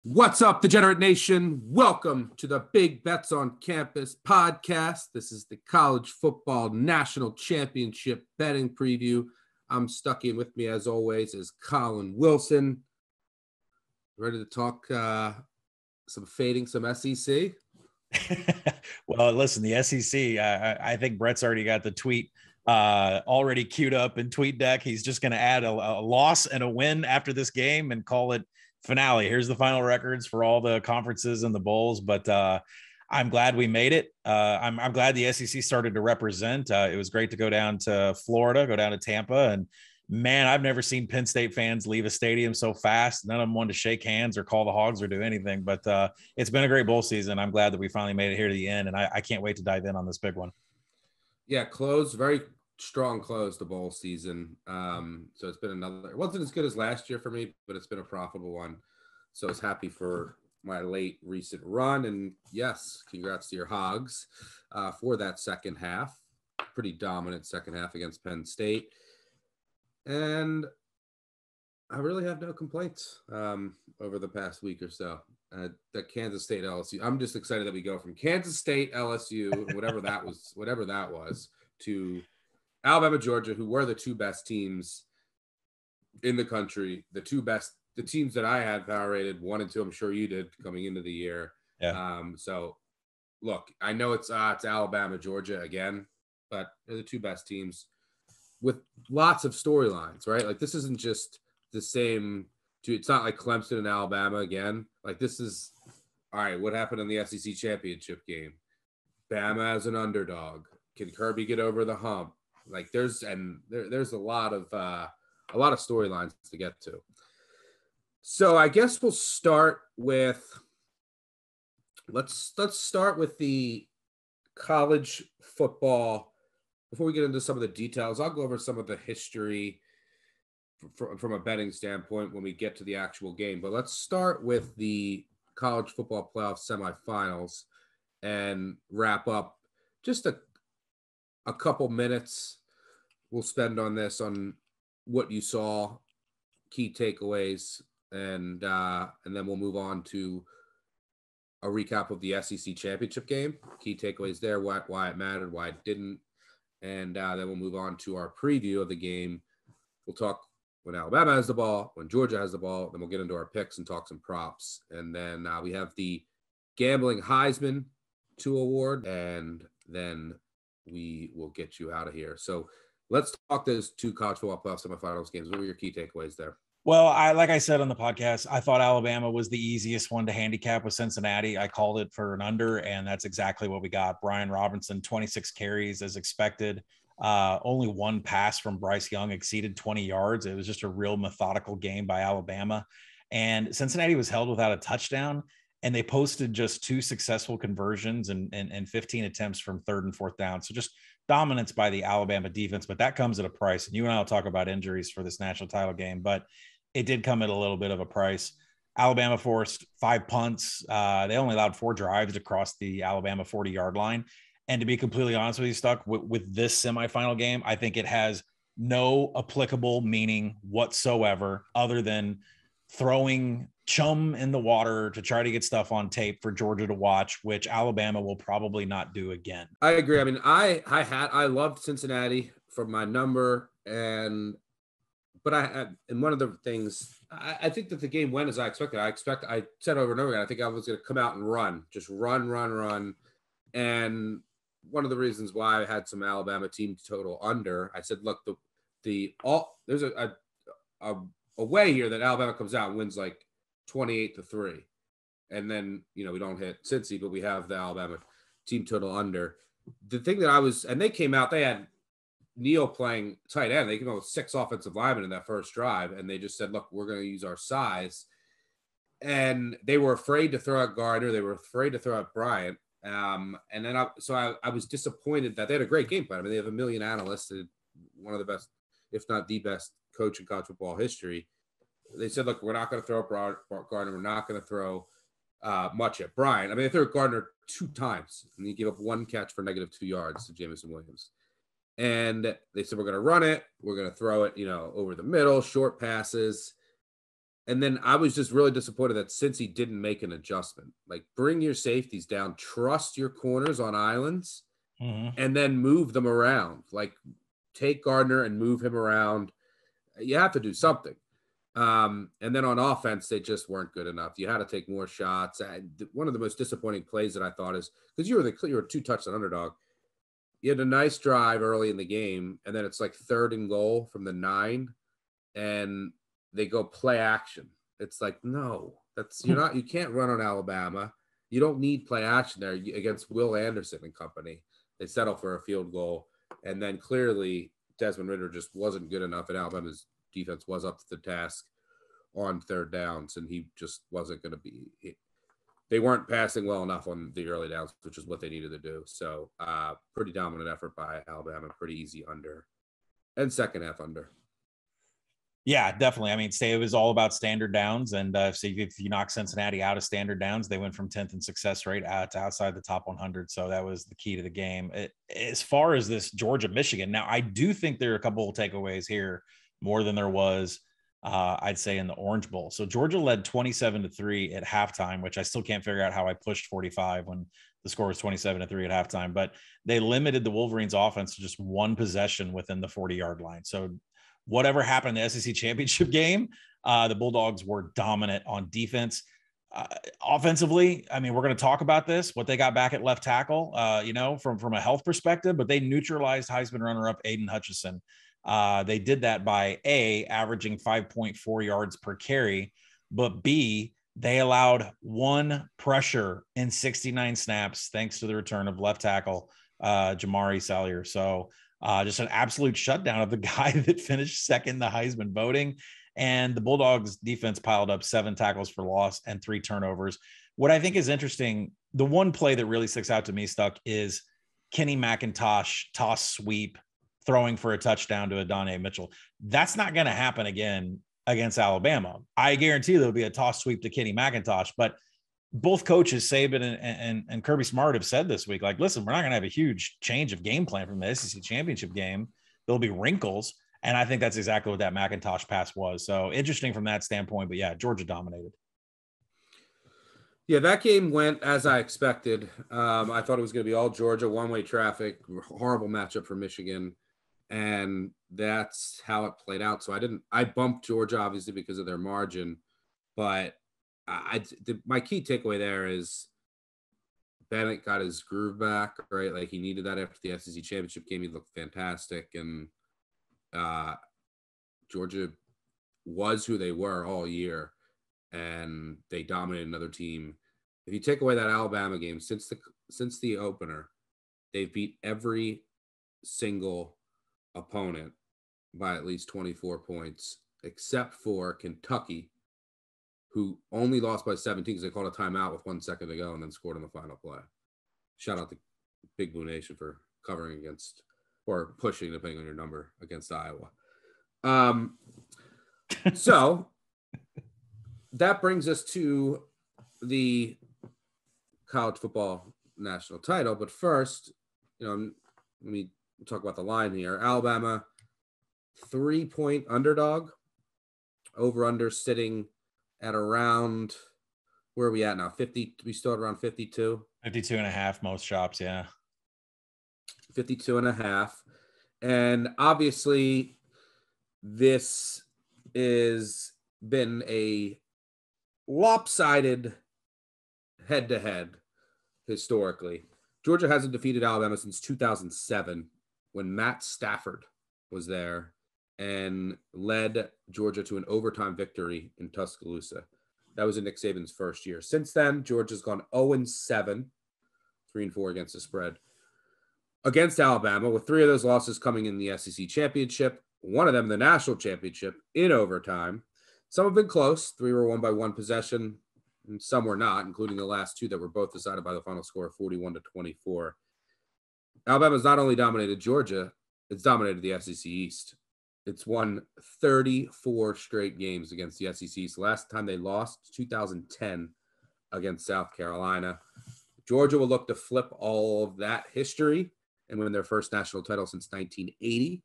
What's up, Degenerate Nation? Welcome to the Big Bets on Campus podcast. This is the College Football National Championship betting preview. I'm Stuckey, and with me, as always, is Collin Wilson. Ready to talk some SEC? Well, listen, the SEC, I think Brett's already got the tweet already queued up in TweetDeck. He's just going to add a loss and a win after this game and call it finale. Here's the final records for all the conferences and the bowls, but I'm glad we made it. I'm glad the SEC started to represent. It was great to go down to Florida, go down to Tampa, and man, I've never seen Penn State fans leave a stadium so fast. None of them wanted to shake hands or call the Hogs or do anything, but it's been a great bowl season. I'm glad that we finally made it here to the end, and I can't wait to dive in on this big one. Yeah, very strong close to bowl season. So it's been it wasn't as good as last year for me, but it's been a profitable one. So I was happy for my late recent run. And yes, congrats to your Hogs for that second half. Pretty dominant second half against Penn State. And I really have no complaints over the past week or so. The Kansas State LSU. I'm just excited that we go from Kansas State LSU, whatever that was, to Alabama, Georgia, who were the two best teams in the country, the teams that I had power rated 1 and 2. I'm sure you did coming into the year. Yeah. So look, I know it's Alabama, Georgia again, but they're the two best teams with lots of storylines, right? Like this isn't just the same. It's not like Clemson and Alabama again. Like this is, all right, what happened in the SEC championship game? Bama as an underdog. Can Kirby get over the hump? Like there's a lot of storylines to get to. So I guess we'll start with let's start with the college football. Before we get into some of the details, I'll go over some of the history from a betting standpoint when we get to the actual game. But let's start with the college football playoff semifinals and wrap up just a couple minutes we'll spend on this, on what you saw, key takeaways, and then we'll move on to a recap of the SEC championship game, key takeaways there, why it mattered, why it didn't, and then we'll move on to our preview of the game. We'll talk when Alabama has the ball, when Georgia has the ball, then we'll get into our picks and talk some props, and then we have the Gambling Heisman Award, and then we will get you out of here. So let's talk those two college football playoff semifinals games. What were your key takeaways there? Well, like I said on the podcast, I thought Alabama was the easiest one to handicap with Cincinnati. I called it for an under, and that's exactly what we got. Brian Robinson, 26 carries as expected. Only one pass from Bryce Young exceeded 20 yards. It was just a real methodical game by Alabama. And Cincinnati was held without a touchdown, and they posted just 2 successful conversions and 15 attempts from 3rd and 4th down. So just dominance by the Alabama defense, but that comes at a price. And you and I will talk about injuries for this national title game, but it did come at a little bit of a price. Alabama forced 5 punts. They only allowed 4 drives across the Alabama 40-yard line. And to be completely honest with you, Stuck, with this semifinal game, I think it has no applicable meaning whatsoever other than throwing chum in the water to try to get stuff on tape for Georgia to watch, which Alabama will probably not do again. I agree. I mean, I loved Cincinnati for my number, and one of the things, I think that the game went as I expected. I said over and over again, I think I was going to come out and run, just run. And one of the reasons why I had some Alabama team total under, I said, look, there's a way here that Alabama comes out and wins like 28-3. And then, we don't hit Cincy, but we have the Alabama team total under. The thing that they came out, they had Neal playing tight end. They came out with 6 offensive linemen in that first drive, and they just said, look, we're going to use our size. And they were afraid to throw out Gardner. They were afraid to throw out Bryant. And then I was disappointed that they had a great game plan. I mean, they have a million analysts, one of the best, if not the best coach in college football history. They said, look, we're not going to throw Gardner. We're not going to throw much at Bryant. I mean, they threw Gardner 2 times, and he gave up 1 catch for -2 yards to Jamison Williams. And they said, we're going to run it. We're going to throw it, over the middle, short passes. And then I was just really disappointed that Cincy didn't make an adjustment. Like, bring your safeties down, trust your corners on islands, and then move them around. Like, take Gardner and move him around. You have to do something. And then on offense, they just weren't good enough. You had to take more shots. One of the most disappointing plays that I thought is because you were 2 touchdown underdog. You had a nice drive early in the game, and then it's like 3rd and goal from the 9, and they go play action. It's like, no, you can't run on Alabama. You don't need play action there against Will Anderson and company. They settle for a field goal, and then clearly Desmond Ridder just wasn't good enough, and Alabama's defense was up to the task on 3rd downs, and he just wasn't going to be. They weren't passing well enough on the early downs, which is what they needed to do. So, pretty dominant effort by Alabama, pretty easy under, and second half under. Yeah, definitely. I mean, it was all about standard downs, and so if you knock Cincinnati out of standard downs, they went from 10th in success rate to outside the top 100. So that was the key to the game. As far as this Georgia-Michigan, now I do think there are a couple of takeaways here, more than there was, I'd say, in the Orange Bowl. So Georgia led 27-3 at halftime, which I still can't figure out how I pushed 45 when the score was 27-3 at halftime. But they limited the Wolverines' offense to just one possession within the 40-yard line. So whatever happened in the SEC championship game, the Bulldogs were dominant on defense. Offensively, I mean, we're going to talk about this, what they got back at left tackle, from a health perspective, but they neutralized Heisman runner-up Aiden Hutchinson. They did that by A, averaging 5.4 yards per carry, but B, they allowed 1 pressure in 69 snaps, thanks to the return of left tackle Jamari Salyer. So just an absolute shutdown of the guy that finished second in the Heisman voting. And the Bulldogs defense piled up 7 tackles for loss and 3 turnovers. What I think is interesting, the one play that really sticks out to me, Stuck, is Kenny McIntosh toss sweep, throwing for a touchdown to Adonai Mitchell. That's not going to happen again against Alabama. I guarantee there'll be a toss sweep to Kenny McIntosh, but both coaches, Saban and Kirby Smart, have said this week, like, listen, we're not going to have a huge change of game plan from the SEC championship game. There'll be wrinkles. And I think that's exactly what that McIntosh pass was. So interesting from that standpoint, but yeah, Georgia dominated. Yeah, that game went as I expected. I thought it was going to be all Georgia, one-way traffic, horrible matchup for Michigan. And that's how it played out. So I bumped Georgia obviously because of their margin, but my key takeaway there is Bennett got his groove back, right? Like, he needed that after the SEC championship game. He looked fantastic, and Georgia was who they were all year, and they dominated another team. If you take away that Alabama game, since the opener, they've beat every single opponent by at least 24 points, except for Kentucky, who only lost by 17 because they called a timeout with 1 second to go and then scored on the final play. Shout out to Big Blue Nation for covering against, or pushing, depending on your number, against Iowa. So that brings us to the college football national title. But first, let me talk about the line here. Alabama, 3-point underdog, over under sitting at around, where are we at now? 50. We still at around 52. 52 and a half, most shops. Yeah. 52 and a half. And obviously this is been a lopsided head-to-head historically. Georgia hasn't defeated Alabama since 2007 when Matt Stafford was there and led Georgia to an overtime victory in Tuscaloosa. That was in Nick Saban's first year. Since then, Georgia's gone 0-7, 3-4 against the spread against Alabama, with 3 of those losses coming in the SEC championship, one of them the national championship in overtime. Some have been close. 3 were won by 1 possession, and some were not, including the last 2 that were both decided by the final score of 41-24. Alabama's not only dominated Georgia, it's dominated the SEC East. It's won 34 straight games against the SEC East. The last time they lost, 2010, against South Carolina. Georgia will look to flip all of that history and win their first national title since 1980.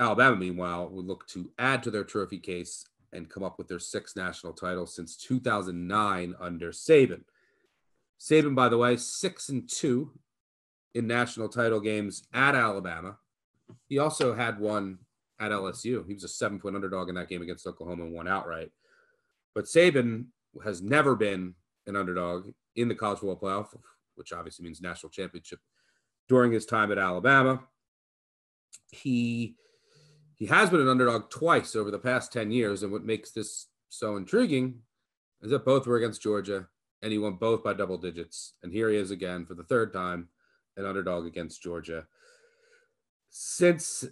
Alabama, meanwhile, would look to add to their trophy case and come up with their 6th national title since 2009 under Saban. Saban, by the way, 6-2 in national title games at Alabama. He also had one at LSU. He was a 7-point underdog in that game against Oklahoma and won outright. But Saban has never been an underdog in the college football playoff, which obviously means national championship, during his time at Alabama. He has been an underdog twice over the past 10 years. And what makes this so intriguing is that both were against Georgia, and he won both by double digits. And here he is again for the 3rd time, an underdog against Georgia. Since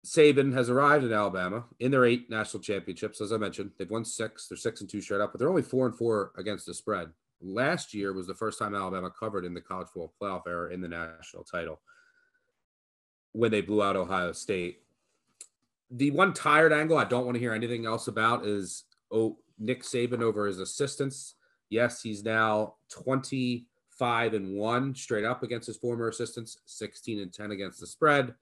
Saban has arrived in Alabama in their 8 national championships, as I mentioned, they've won 6. They're 6-2 straight up, but they're only 4-4 against the spread. Last year was the first time Alabama covered in the college football playoff era in the national title when they blew out Ohio State. The one tired angle I don't want to hear anything else about is Nick Saban over his assistants. Yes, he's now 25-1 straight up against his former assistants, 16-10 against the spread.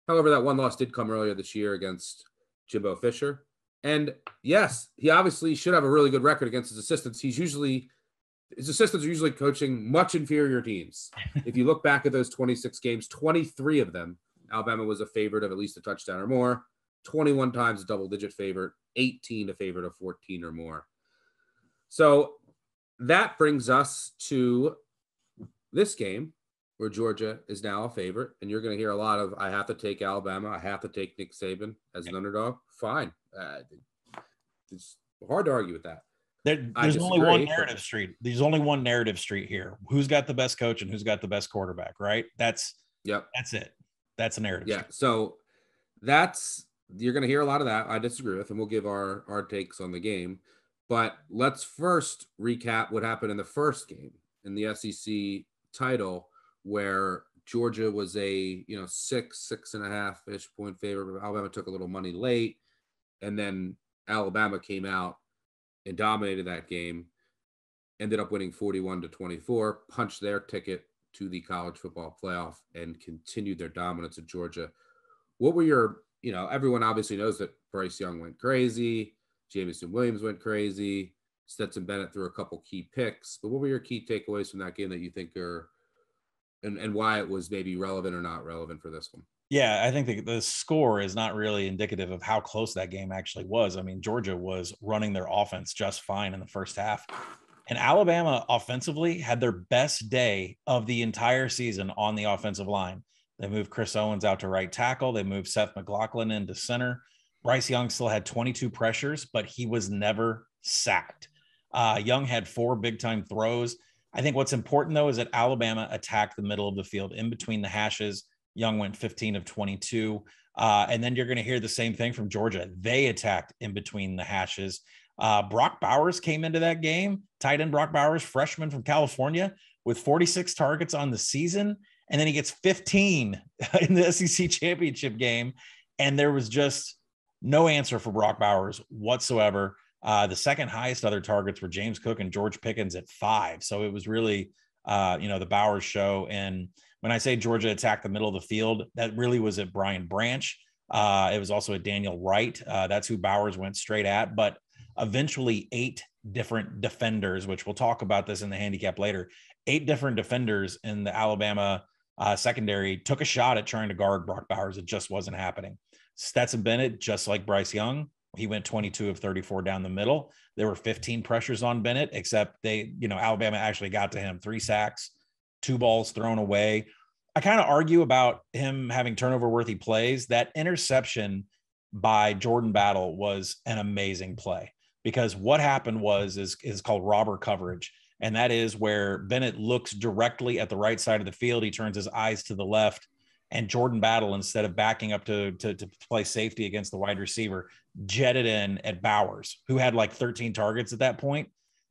However, that one loss did come earlier this year against Jimbo Fisher. And yes, he obviously should have a really good record against his assistants. His assistants are usually coaching much inferior teams. If you look back at those 26 games, 23 of them, Alabama was a favorite of at least a touchdown or more, 21 times a double-digit favorite, 18 a favorite of 14 or more. So that brings us to this game where Georgia is now a favorite, and you're going to hear a lot of, I have to take Alabama, I have to take Nick Saban as an underdog. Fine. It's hard to argue with that. There's only one narrative street. There's only one narrative street here. Who's got the best coach and who's got the best quarterback, right? That's it. That's a narrative. Yeah. Street. So you're going to hear a lot of that. I disagree with, and we'll give our takes on the game. But let's first recap what happened in the first game in the SEC title, where Georgia was a 6.5-ish point favorite. Alabama took a little money late, and then Alabama came out and dominated that game, ended up winning 41-24, punched their ticket to the college football playoff, and continued their dominance of Georgia. What were your, everyone obviously knows that Bryce Young went crazy, Jamison Williams went crazy, Stetson Bennett threw a couple key picks, but what were your key takeaways from that game that you think are, and why it was maybe relevant or not relevant for this one? Yeah, I think the score is not really indicative of how close that game actually was. I mean, Georgia was running their offense just fine in the first half. And Alabama offensively had their best day of the entire season on the offensive line. They moved Chris Owens out to right tackle. They moved Seth McLaughlin into center. Bryce Young still had 22 pressures, but he was never sacked. Young had 4 big-time throws. I think what's important, though, is that Alabama attacked the middle of the field in between the hashes. Young went 15 of 22. And then you're going to hear the same thing from Georgia. They attacked in between the hashes. Brock Bowers came into that game, tight end Brock Bowers, freshman from California, with 46 targets on the season. And then he gets 15 in the SEC championship game. And there was just no answer for Brock Bowers whatsoever. The second highest other targets were James Cook and George Pickens at 5. So it was really, the Bowers show. And when I say Georgia attacked the middle of the field, that really was at Brian Branch. It was also at Daniel Wright. That's who Bowers went straight at. But eventually 8 different defenders, which we'll talk about this in the handicap later, 8 different defenders in the Alabama secondary took a shot at trying to guard Brock Bowers. It just wasn't happening. Stetson Bennett, just like Bryce Young, he went 22 of 34 down the middle. There were 15 pressures on Bennett, except Alabama actually got to him. 3 sacks, 2 balls thrown away. I kind of argue about him having turnover-worthy plays. That interception by Jordan Battle was an amazing play, because what happened is called robber coverage. And that is where Bennett looks directly at the right side of the field. He turns his eyes to the left, and Jordan Battle, instead of backing up to play safety against the wide receiver, jetted in at Bowers, who had like 13 targets at that point,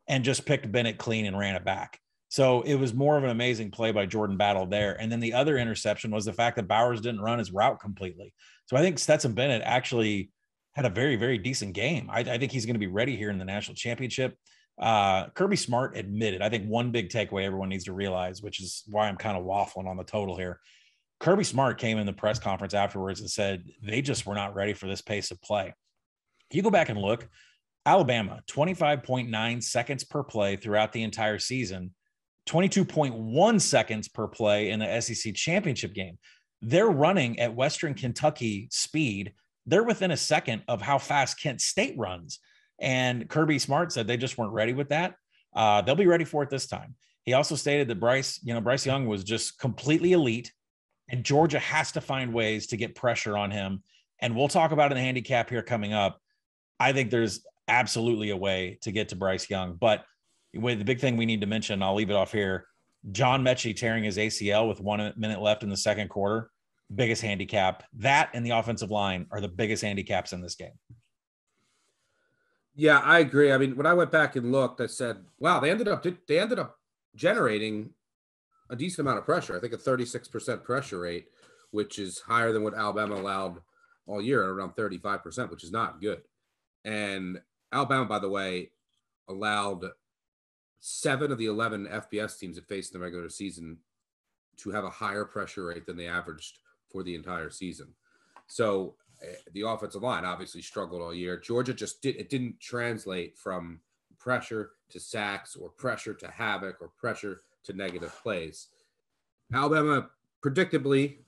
and just picked Bennett clean and ran it back. So it was more of an amazing play by Jordan Battle there. And then the other interception was the fact that Bowers didn't run his route completely. So I think Stetson Bennett actually had a very, very decent game. I think he's going to be ready here in the national championship. Kirby Smart admitted, I think one big takeaway everyone needs to realize, which is why I'm kind of waffling on the total here. Kirby Smart came in the press conference afterwards and said they just were not ready for this pace of play. If you go back and look, Alabama, 25.9 seconds per play throughout the entire season, 22.1 seconds per play in the SEC championship game. They're running at Western Kentucky speed. They're within a second of how fast Kent State runs. And Kirby Smart said they just weren't ready with that. They'll be ready for it this time. He also stated that Bryce Young was just completely elite, and Georgia has to find ways to get pressure on him. And we'll talk about it in the handicap here coming up. I think there's absolutely a way to get to Bryce Young. But with the big thing we need to mention, I'll leave it off here, John Mechie tearing his ACL with 1 minute left in the second quarter, biggest handicap. That and the offensive line are the biggest handicaps in this game. Yeah, I agree. I mean, when I went back and looked, I said, wow, they ended up generating a decent amount of pressure. I think a 36% pressure rate, which is higher than what Alabama allowed all year, at around 35%, which is not good. And Alabama, by the way, allowed 7 of the 11 FBS teams that faced in the regular season to have a higher pressure rate than they averaged for the entire season. So the offensive line obviously struggled all year. Georgia didn't translate from pressure to sacks or pressure to havoc or pressure to negative plays. Alabama predictably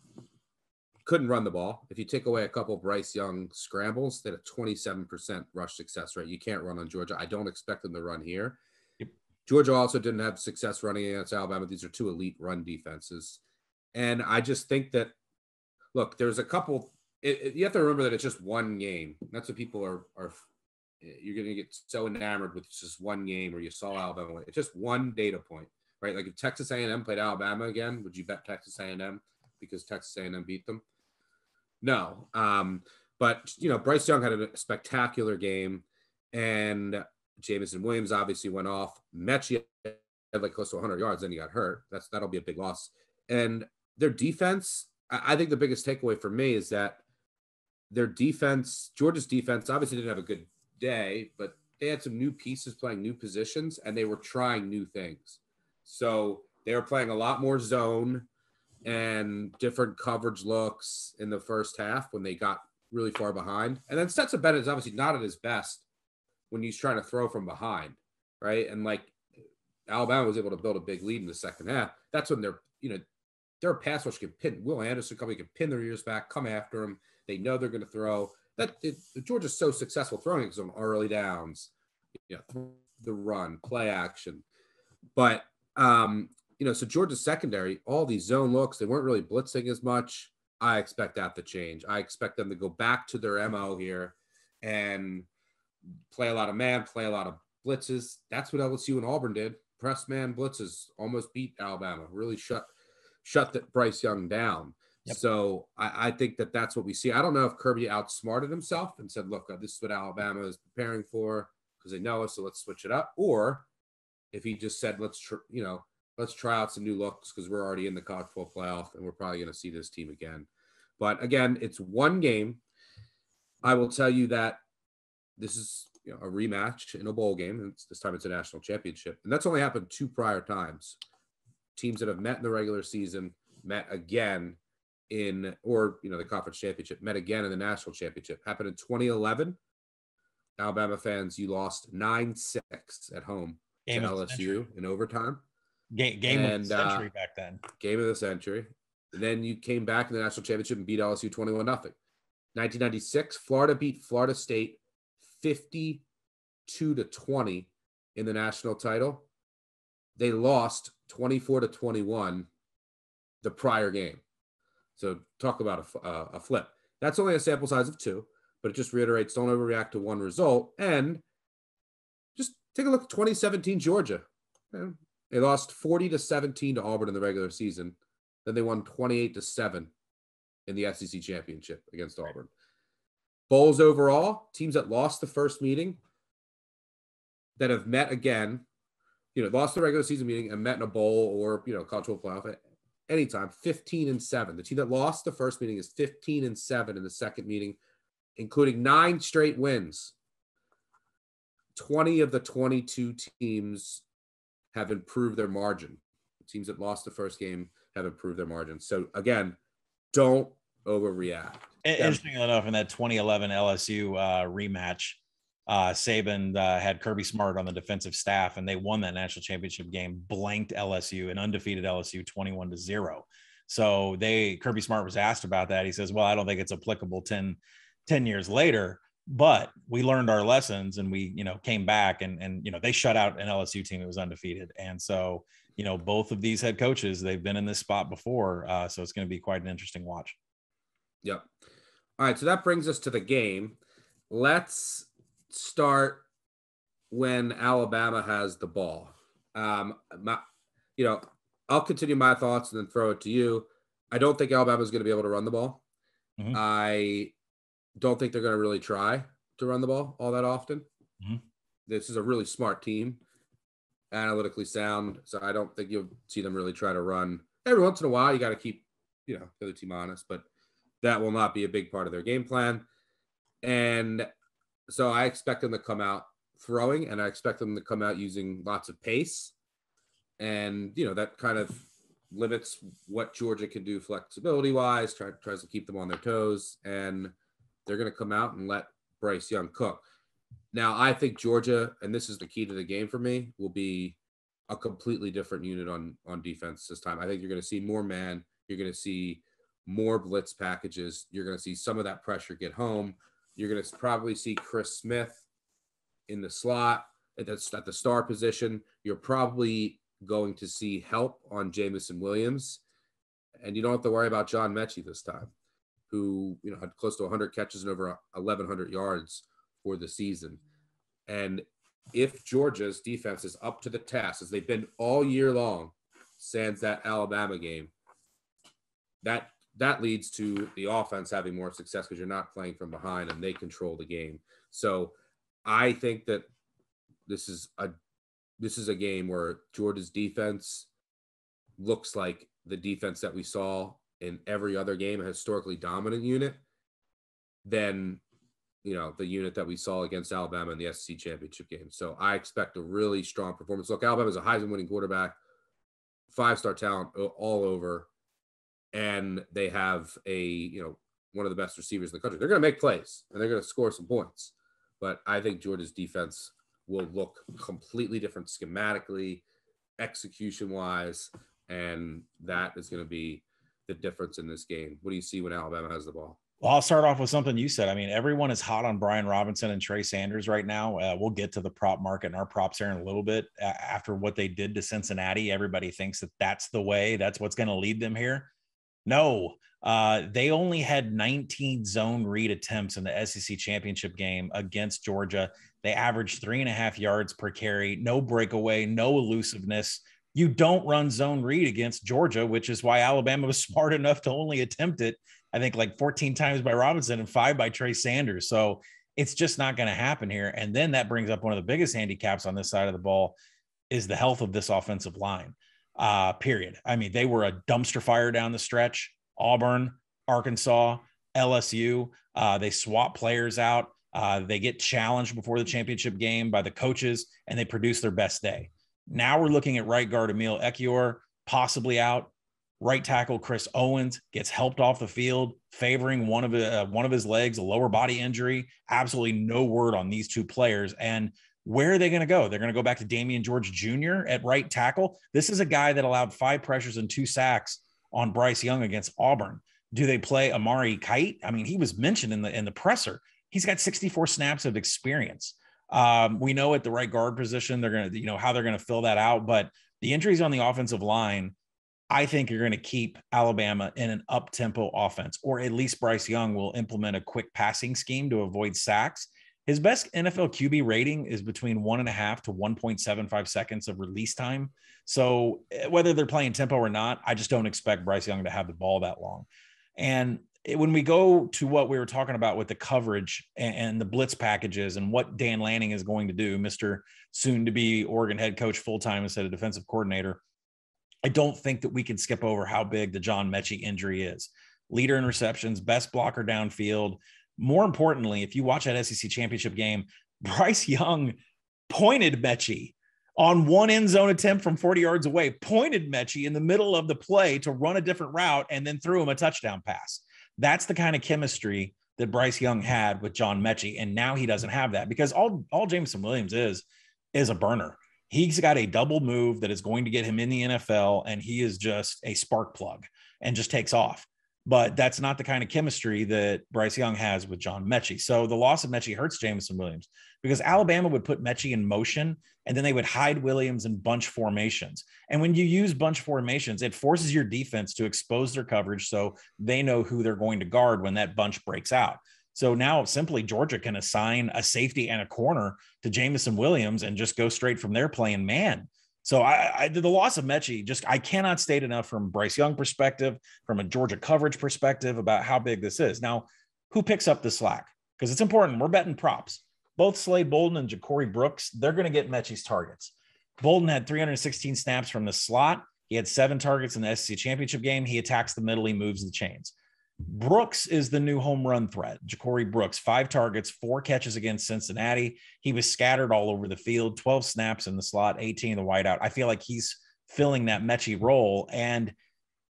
couldn't run the ball. If you take away a couple of Bryce Young scrambles, they had a 27% rush success rate. You can't run on Georgia. I don't expect them to run here. Yep. Georgia also didn't have success running against Alabama. These are 2 elite run defenses. And I just think that, look, there's a couple – you have to remember that it's just one game. That's what people are you're going to get so enamored with just one game where you saw Alabama win. It's just one data point, right? Like if Texas A&M played Alabama again, would you bet Texas A&M because Texas A&M beat them? No. But, Bryce Young had a spectacular game, and Jamison Williams obviously went off. Mechie had like close to 100 yards, then he got hurt. That'll be a big loss. And their defense, I think the biggest takeaway for me is that their defense, Georgia's defense, obviously didn't have a good day, but they had some new pieces playing new positions, and they were trying new things. So they were playing a lot more zone and different coverage looks in the first half when they got really far behind. And then Stetson Bennett is obviously not at his best when he's trying to throw from behind, right? And like Alabama was able to build a big lead in the second half. That's when their pass rush can pin. Will Anderson can pin their ears back, come after him. They know they're going to throw. Georgia's so successful throwing because on early downs, the run, play action. But, so Georgia's secondary, all these zone looks, they weren't really blitzing as much. I expect that to change. I expect them to go back to their MO here and play a lot of man, play a lot of blitzes. That's what LSU and Auburn did. Press man blitzes almost beat Alabama, really shut that Bryce Young down. Yep. So I think that's what we see. I don't know if Kirby outsmarted himself and said, look, this is what Alabama is preparing for because they know us, so let's switch it up. Or if he just said, let's try out some new looks because we're already in the college football playoff and we're probably going to see this team again. But again, it's one game. I will tell you that this is a rematch in a bowl game. And this time it's a national championship. And that's only happened 2 prior times. Teams that have met in the regular season met again the conference championship, met again in the national championship. Happened in 2011. Alabama fans, you lost 9-6 at home to LSU in overtime. Game of the century back then. Game of the century. And then you came back in the national championship and beat LSU 21-0. 1996, Florida beat Florida State 52-20 in the national title. They lost 24-21 the prior game. So talk about a flip. That's only a sample size of 2, but it just reiterates, don't overreact to one result. And just take a look at 2017 Georgia. They lost 40-17 to Auburn in the regular season. Then they won 28-7 in the SEC championship against Auburn. Bowls overall, teams that lost the first meeting that have met again, lost the regular season meeting and met in a bowl or, college football playoff anytime, 15-7. The team that lost the first meeting is 15-7 in the second meeting, including 9 straight wins. 20 of the 22 teams have improved their margin. The teams that lost the first game have improved their margin. So again, don't overreact. Interesting enough, in that 2011 LSU rematch, Saban had Kirby Smart on the defensive staff, and they won that national championship game, blanked LSU, an undefeated LSU 21-0. So Kirby Smart was asked about that. He says, well, I don't think it's applicable 10 years later, but we learned our lessons, and we, came back and they shut out an LSU team that was undefeated. And so, both of these head coaches, they've been in this spot before. So it's going to be quite an interesting watch. Yep. All right. So that brings us to the game. Let's start when Alabama has the ball. I'll continue my thoughts and then throw it to you. I don't think Alabama is going to be able to run the ball. Mm-hmm. I don't think they're going to really try to run the ball all that often. Mm-hmm. This is a really smart team, analytically sound. So I don't think you'll see them really try to run. Every once in a while, you got to keep, the other team honest, but that will not be a big part of their game plan. And so I expect them to come out throwing, and I expect them to come out using lots of pace. And, that kind of limits what Georgia can do flexibility-wise, tries to keep them on their toes, and they're going to come out and let Bryce Young cook. Now, I think Georgia, and this is the key to the game for me, will be a completely different unit on defense this time. I think you're going to see more man. You're going to see more blitz packages. You're going to see some of that pressure get home. You're going to probably see Chris Smith in the slot at the star position. You're probably going to see help on Jamison Williams. And you don't have to worry about John Mechie this time, who had close to 100 catches and over 1,100 yards for the season. And if Georgia's defense is up to the task, as they've been all year long, sans that Alabama game, that leads to the offense having more success because you're not playing from behind and they control the game. So I think that this is a game where Georgia's defense looks like the defense that we saw in every other game, a historically dominant unit, than the unit that we saw against Alabama in the SEC championship game. So I expect a really strong performance. Look, Alabama's a Heisman winning quarterback, 5-star talent all over. And they have one of the best receivers in the country. They're going to make plays and they're going to score some points. But I think Georgia's defense will look completely different schematically, execution-wise, and that is going to be the difference in this game. What do you see when Alabama has the ball? Well, I'll start off with something you said. I mean, everyone is hot on Brian Robinson and Trey Sanders right now. We'll get to the prop market and our props here in a little bit. After what they did to Cincinnati, everybody thinks that that's the way. That's what's going to lead them here. No, they only had 19 zone read attempts in the SEC championship game against Georgia. They averaged 3.5 yards per carry, no breakaway, no elusiveness. You don't run zone read against Georgia, which is why Alabama was smart enough to only attempt it, I think, like 14 times by Robinson and 5 by Trey Sanders. So it's just not going to happen here. And then that brings up one of the biggest handicaps on this side of the ball is the health of this offensive line. Period. I mean, they were a dumpster fire down the stretch. Auburn, Arkansas, LSU, they swap players out. They get challenged before the championship game by the coaches, and they produce their best day. Now we're looking at right guard Emil Ekiyor, possibly out. Right tackle Chris Owens gets helped off the field, favoring one of his legs, a lower body injury. Absolutely no word on these two players. And where are they going to go? They're going to go back to Damian George Jr. at right tackle. This is a guy that allowed 5 pressures and 2 sacks on Bryce Young against Auburn. Do they play Amari Kite? I mean, he was mentioned in the presser. He's got 64 snaps of experience. We know at the right guard position, they're going to, how they're going to fill that out. But the injuries on the offensive line, I think you're going to keep Alabama in an up-tempo offense, or at least Bryce Young will implement a quick passing scheme to avoid sacks. His best NFL QB rating is between 1.5 to 1.75 seconds of release time. So whether they're playing tempo or not, I just don't expect Bryce Young to have the ball that long. And when we go to what we were talking about with the coverage and the blitz packages and what Dan Lanning is going to do, Mr. soon-to-be Oregon head coach full-time instead of defensive coordinator, I don't think that we can skip over how big the John Mechie injury is. Leader in receptions, best blocker downfield. More importantly, if you watch that SEC championship game, Bryce Young pointed Mechie on one end zone attempt from 40 yards away, pointed Mechie in the middle of the play to run a different route and then threw him a touchdown pass. That's the kind of chemistry that Bryce Young had with John Mechie. And now he doesn't have that, because all Jameson Williams is a burner. He's got a double move that is going to get him in the NFL, and he is just a spark plug and just takes off. But that's not the kind of chemistry that Bryce Young has with John Mechie. So the loss of Mechie hurts Jameson Williams, because Alabama would put Mechie in motion, and then they would hide Williams in bunch formations. And when you use bunch formations, it forces your defense to expose their coverage so they know who they're going to guard when that bunch breaks out. So now simply Georgia can assign a safety and a corner to Jameson Williams and just go straight from there playing man. So the loss of Mechie, I cannot state enough from Bryce Young perspective, from a Georgia coverage perspective, about how big this is. Now, who picks up the slack? Because it's important. We're betting props. Both Slade Bolden and Ja'Cory Brooks, they're going to get Mechie's targets. Bolden had 316 snaps from the slot. He had 7 targets in the SEC championship game. He attacks the middle. He moves the chains. Brooks is the new home run threat. Ja'Cory Brooks, 5 targets, 4 catches against Cincinnati. He was scattered all over the field, 12 snaps in the slot, 18 in the wideout. I feel like he's filling that Mechie role, and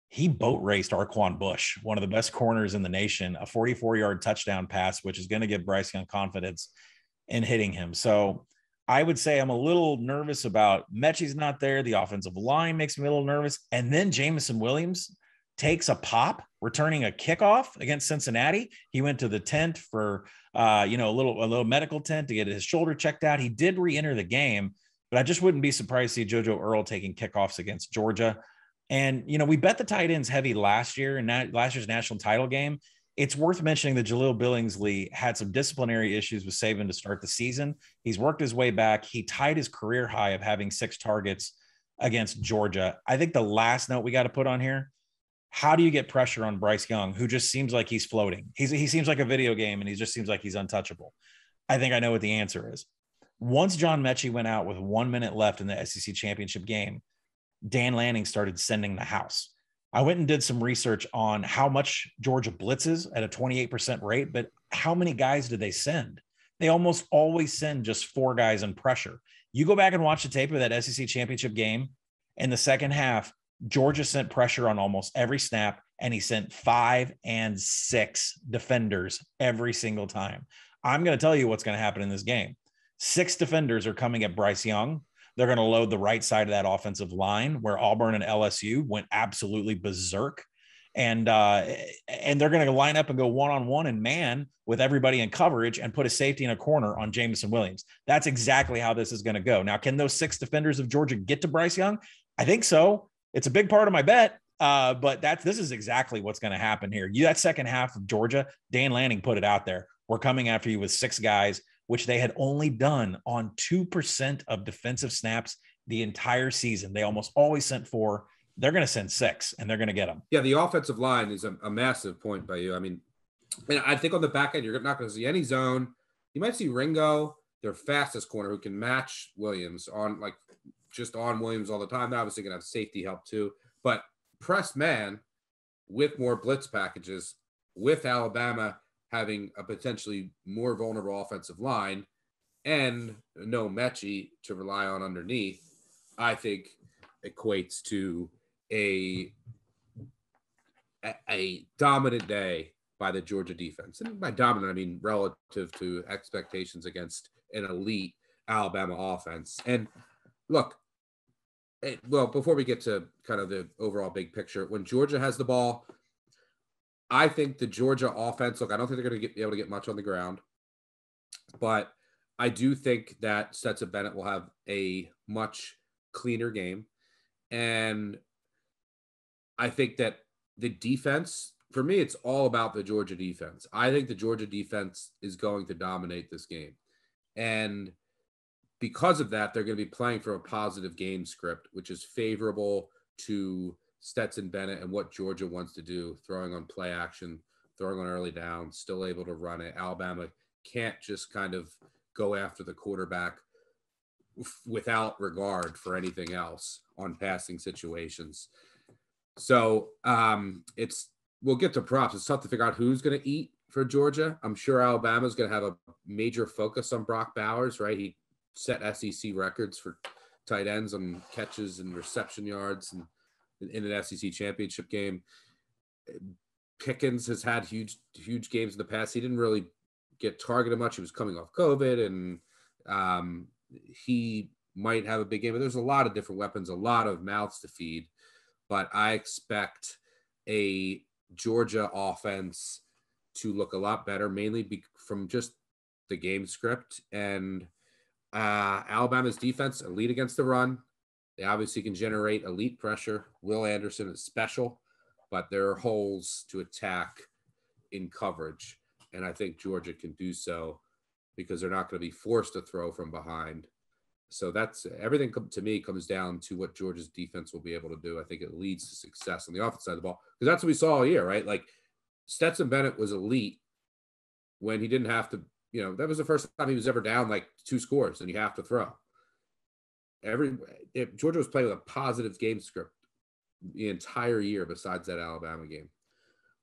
he boat raced Arquan Bush, one of the best corners in the nation, a 44-yard touchdown pass, which is going to give Bryce Young confidence in hitting him. So I would say I'm a little nervous about Mechie's not there. The offensive line makes me a little nervous. And then Jameson Williams takes a pop, returning a kickoff against Cincinnati. He went to the tent for, a little medical tent to get his shoulder checked out. He did re-enter the game, but I just wouldn't be surprised to see JoJo Earle taking kickoffs against Georgia. And, we bet the tight ends heavy last year in last year's national title game. It's worth mentioning that Jaleel Billingsley had some disciplinary issues with Saban to start the season. He's worked his way back. He tied his career high of having 6 targets against Georgia. I think the last note we got to put on here: how do you get pressure on Bryce Young, who just seems like he's floating? He seems like a video game, and he just seems like he's untouchable. I think I know what the answer is. Once John Mechie went out with 1 minute left in the SEC championship game, Dan Lanning started sending the house. I went and did some research on how much Georgia blitzes at a 28% rate, but how many guys do they send? They almost always send just 4 guys in pressure. You go back and watch the tape of that SEC championship game. In the second half, Georgia sent pressure on almost every snap, and he sent 5 and 6 defenders every single time. I'm going to tell you what's going to happen in this game. 6 defenders are coming at Bryce Young. They're going to load the right side of that offensive line, where Auburn and LSU went absolutely berserk. And they're going to line up and go one-on-one and man with everybody in coverage and put a safety in a corner on Jameson Williams. That's exactly how this is going to go. Now, can those 6 defenders of Georgia get to Bryce Young? I think so. It's a big part of my bet, but this is exactly what's going to happen here. That second half of Georgia, Dan Lanning put it out there. We're coming after you with 6 guys, which they had only done on 2% of defensive snaps the entire season. They almost always sent 4. They're going to send 6, and they're going to get them. Yeah, the offensive line is a massive point by you. I mean, I think on the back end, you're not going to see any zone. You might see Ringo, their fastest corner, who can match Williams on Williams all the time. They're obviously going to have safety help too. But press man with more blitz packages, with Alabama having a potentially more vulnerable offensive line and no Mechie to rely on underneath, I think equates to a dominant day by the Georgia defense. And by dominant, I mean relative to expectations against an elite Alabama offense. And look, before we get to kind of the overall big picture, when Georgia has the ball, I think the Georgia offense, I don't think they're going to be able to get much on the ground, but I do think that Stetson Bennett will have a much cleaner game. And I think that the defense, for me, it's all about the Georgia defense. I think the Georgia defense is going to dominate this game. And because of that, they're going to be playing for a positive game script, which is favorable to Stetson Bennett and what Georgia wants to do, throwing on play action, throwing on early down, still able to run it. Alabama can't just kind of go after the quarterback without regard for anything else on passing situations. So we'll get to props. It's tough to figure out who's going to eat for Georgia. I'm sure Alabama's going to have a major focus on Brock Bowers, right? He set SEC records for tight ends on catches and reception yards and in an SEC championship game. Pickens has had huge games in the past. He didn't really get targeted much. He was coming off COVID, and he might have a big game. But there's a lot of different weapons, a lot of mouths to feed. But I expect a Georgia offense to look a lot better, mainly from just the game script. And Alabama's defense, elite against the run. They obviously can generate elite pressure. Will Anderson is special, but there are holes to attack in coverage. And I think Georgia can do so because they're not going to be forced to throw from behind. So that's everything to me comes down to what Georgia's defense will be able to do. I think it leads to success on the offense side of the ball, because that's what we saw all year, right? Like Stetson Bennett was elite when he didn't have to, that was the first time he was ever down like 2 scores and you have to throw. Georgia was playing with a positive game script the entire year besides that Alabama game.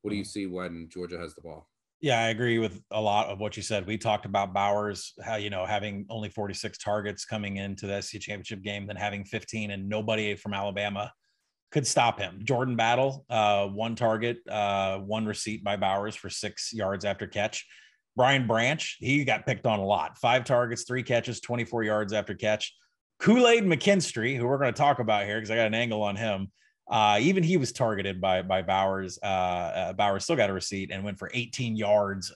What do you see when Georgia has the ball? Yeah, I agree with a lot of what you said. We talked about Bowers, how, having only 46 targets coming into the SEC championship game, then having 15, and nobody from Alabama could stop him. Jordan Battle, 1 target, 1 receipt by Bowers for 6 yards after catch. Brian Branch, he got picked on a lot. 5 targets, 3 catches, 24 yards after catch. Kool-Aid McKinstry, who we're going to talk about here because I got an angle on him. Even he was targeted by Bowers. Bowers still got a receipt and went for 18 yards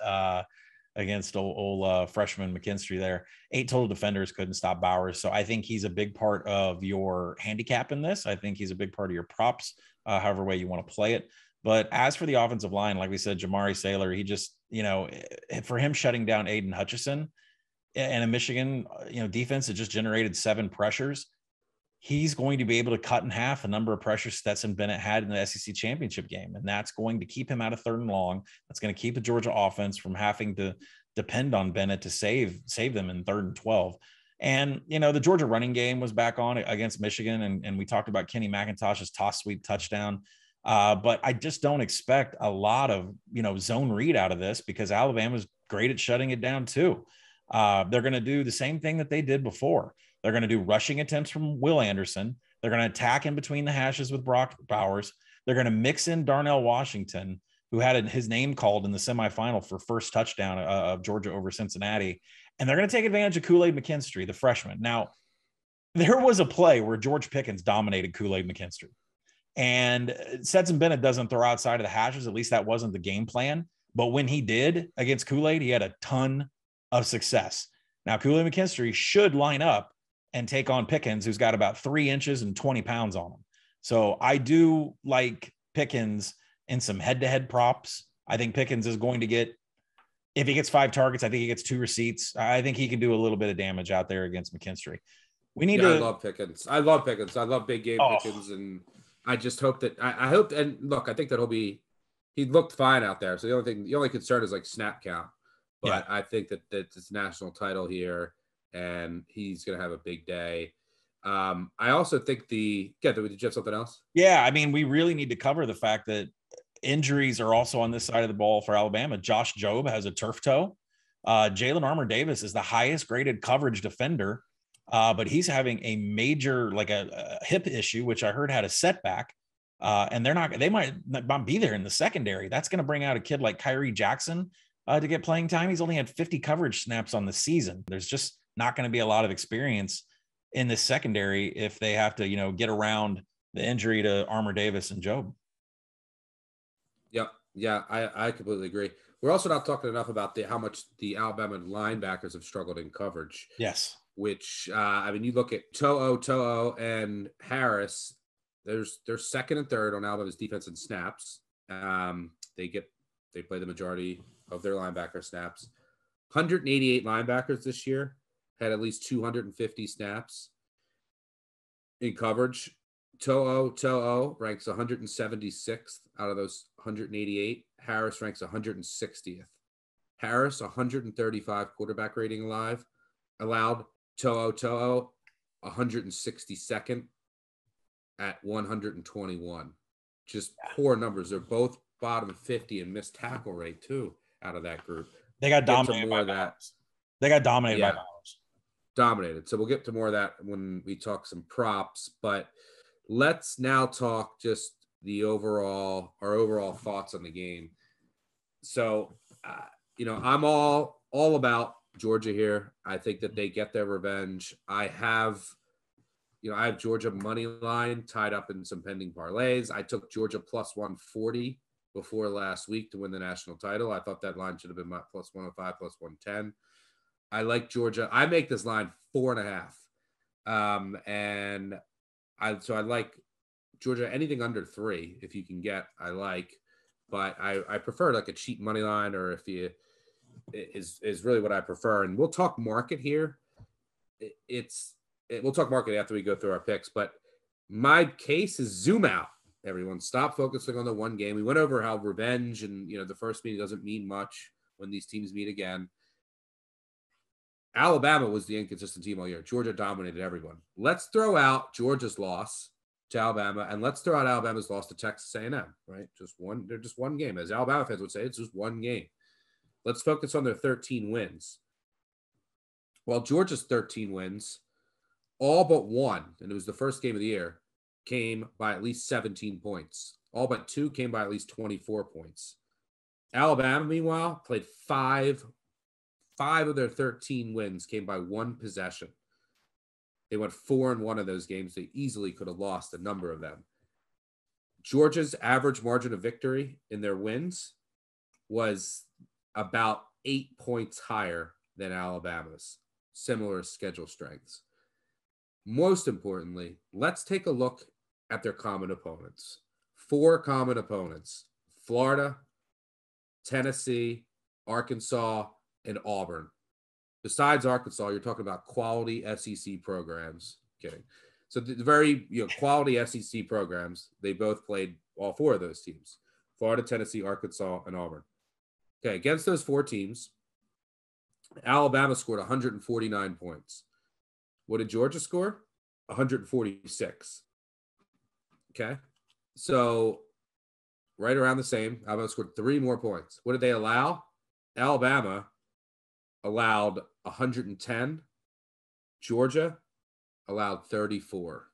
against old freshman McKinstry there. 8 total defenders couldn't stop Bowers. So I think he's a big part of your handicap in this. I think he's a big part of your props, however way you want to play it. But as for the offensive line, like we said, Jamari Saylor, he just, for him shutting down Aiden Hutchinson and a Michigan, defense that just generated 7 pressures, he's going to be able to cut in half the number of pressures Stetson Bennett had in the SEC championship game. And that's going to keep him out of 3rd and long. That's going to keep the Georgia offense from having to depend on Bennett to save them in 3rd and 12. And, the Georgia running game was back on against Michigan. And we talked about Kenny McIntosh's toss sweep touchdown. But I just don't expect a lot of, zone read out of this, because Alabama's great at shutting it down too. They're going to do the same thing that they did before. They're going to do rushing attempts from Will Anderson. They're going to attack in between the hashes with Brock Bowers. They're going to mix in Darnell Washington, who had his name called in the semifinal for first touchdown of Georgia over Cincinnati. And they're going to take advantage of Kool-Aid McKinstry, the freshman. Now, there was a play where George Pickens dominated Kool-Aid McKinstry. And Stetson Bennett doesn't throw outside of the hashes. At least that wasn't the game plan. But when he did against Kool-Aid, he had a ton of success. Now, Kool-Aid McKinstry should line up and take on Pickens, who's got about 3 inches and 20 pounds on him. So I do like Pickens in some head-to-head props. I think Pickens is going to get, if he gets 5 targets, I think he gets 2 receipts. I think he can do a little bit of damage out there against McKinstry. We need to. I love Pickens. I love big game Pickens. And I just hope that I hope, and look, I think that he looked fine out there. So the only concern is like snap count. But yeah. I think that it's national title here, and he's going to have a big day. I also think did you have something else? Yeah, I mean, we really need to cover the fact that injuries are also on this side of the ball for Alabama. Josh Jobe has a turf toe. Jalen Armour-Davis is the highest graded coverage defender, but he's having a major, like a hip issue, which I heard had a setback. And they might not be there in the secondary. That's going to bring out a kid like Kyrie Jackson to get playing time. He's only had 50 coverage snaps on the season. There's just not going to be a lot of experience in the secondary if they have to, get around the injury to Armour-Davis and Jobe. Yep. Yeah, I completely agree. We're also not talking enough about how much the Alabama linebackers have struggled in coverage. Yes. Which, you look at To'o and Harris, they're 2nd and 3rd on Alabama's defense in snaps. They play the majority of their linebacker snaps. 188 linebackers this year had at least 250 snaps in coverage. To'o ranks 176th out of those 188. Harris ranks 160th. Harris, 135 quarterback rating allowed. To'o 162nd at 121. Just poor numbers. They're both bottom 50 in missed tackle rate too out of that group. They got dominated by Bowers. They got dominated by Bowers. Dominated. So we'll get to more of that when we talk some props, but let's now talk just our overall thoughts on the game. So, I'm all about Georgia here. I think that they get their revenge. I have Georgia money line tied up in some pending parlays. I took Georgia plus 140 before last week to win the national title. I thought that line should have been plus 105, plus 110. I like Georgia. I make this line 4.5. And I like Georgia, anything under 3, if you can get, I like, but I prefer like a cheap money line, or if you is really what I prefer. And we'll talk market here. We'll talk market after we go through our picks, but my case is zoom out. Everyone stop focusing on the one game. We went over how revenge and, the first meeting doesn't mean much when these teams meet again. Alabama was the inconsistent team all year. Georgia dominated everyone. Let's throw out Georgia's loss to Alabama, and let's throw out Alabama's loss to Texas A&M, right? They're just one game. As Alabama fans would say, it's just one game. Let's focus on their 13 wins. Well, Georgia's 13 wins, all but one, and it was the first game of the year, came by at least 17 points. All but 2 came by at least 24 points. Alabama, meanwhile, played 5 of their 13 wins came by 1 possession. They went 4 in one of those games. They easily could have lost a number of them. Georgia's average margin of victory in their wins was about 8 points higher than Alabama's. Similar schedule strengths. Most importantly, let's take a look at their common opponents. 4 common opponents: Florida, Tennessee, Arkansas, and Auburn. Besides Arkansas, you're talking about quality SEC programs. Kidding. So the very quality SEC programs, they both played all 4 of those teams: Florida, Tennessee, Arkansas, and Auburn. Okay, against those 4 teams, Alabama scored 149 points. What did Georgia score? 146. Okay, so right around the same. Alabama scored 3 more points. What did they allow? Alabama allowed 110. Georgia allowed 34.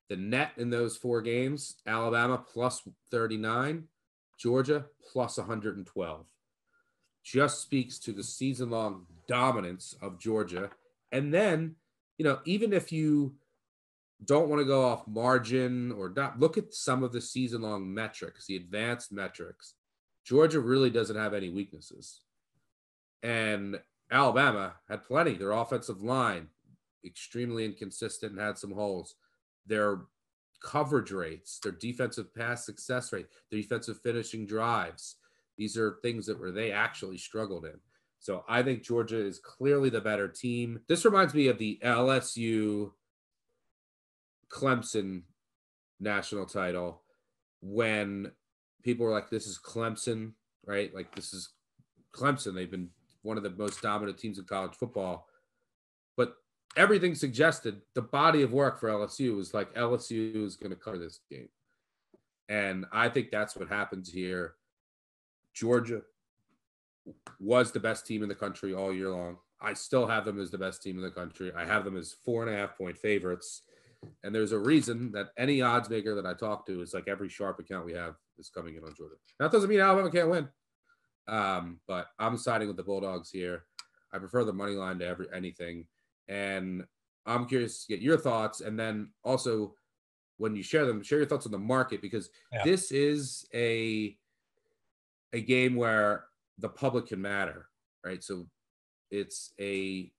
The net in those 4 games: Alabama plus 39, Georgia plus 112. Just speaks to the season-long dominance of Georgia. And then, even if you don't want to go off margin or not, look at some of the season-long metrics, the advanced metrics. Georgia really doesn't have any weaknesses. And Alabama had plenty. Their offensive line, extremely inconsistent and had some holes. Their coverage rates, their defensive pass success rate, their defensive finishing drives. These are things that they actually struggled in. So I think Georgia is clearly the better team. This reminds me of the LSU Clemson national title, when people were like, this is Clemson, right? Like, this is Clemson. They've been one of the most dominant teams in college football. But everything suggested the body of work for LSU was like, LSU is going to cover this game. And I think that's what happens here. Georgia was the best team in the country all year long. I still have them as the best team in the country. I have them as 4.5-point favorites. And there's a reason that any odds maker that I talk to is like, every sharp account we have is coming in on Georgia. That doesn't mean Alabama can't win. But I'm siding with the Bulldogs here. I prefer the money line to anything. And I'm curious to get your thoughts. And then also, when you share them, share your thoughts on the market, because this is a game where the public can matter, right? So it's a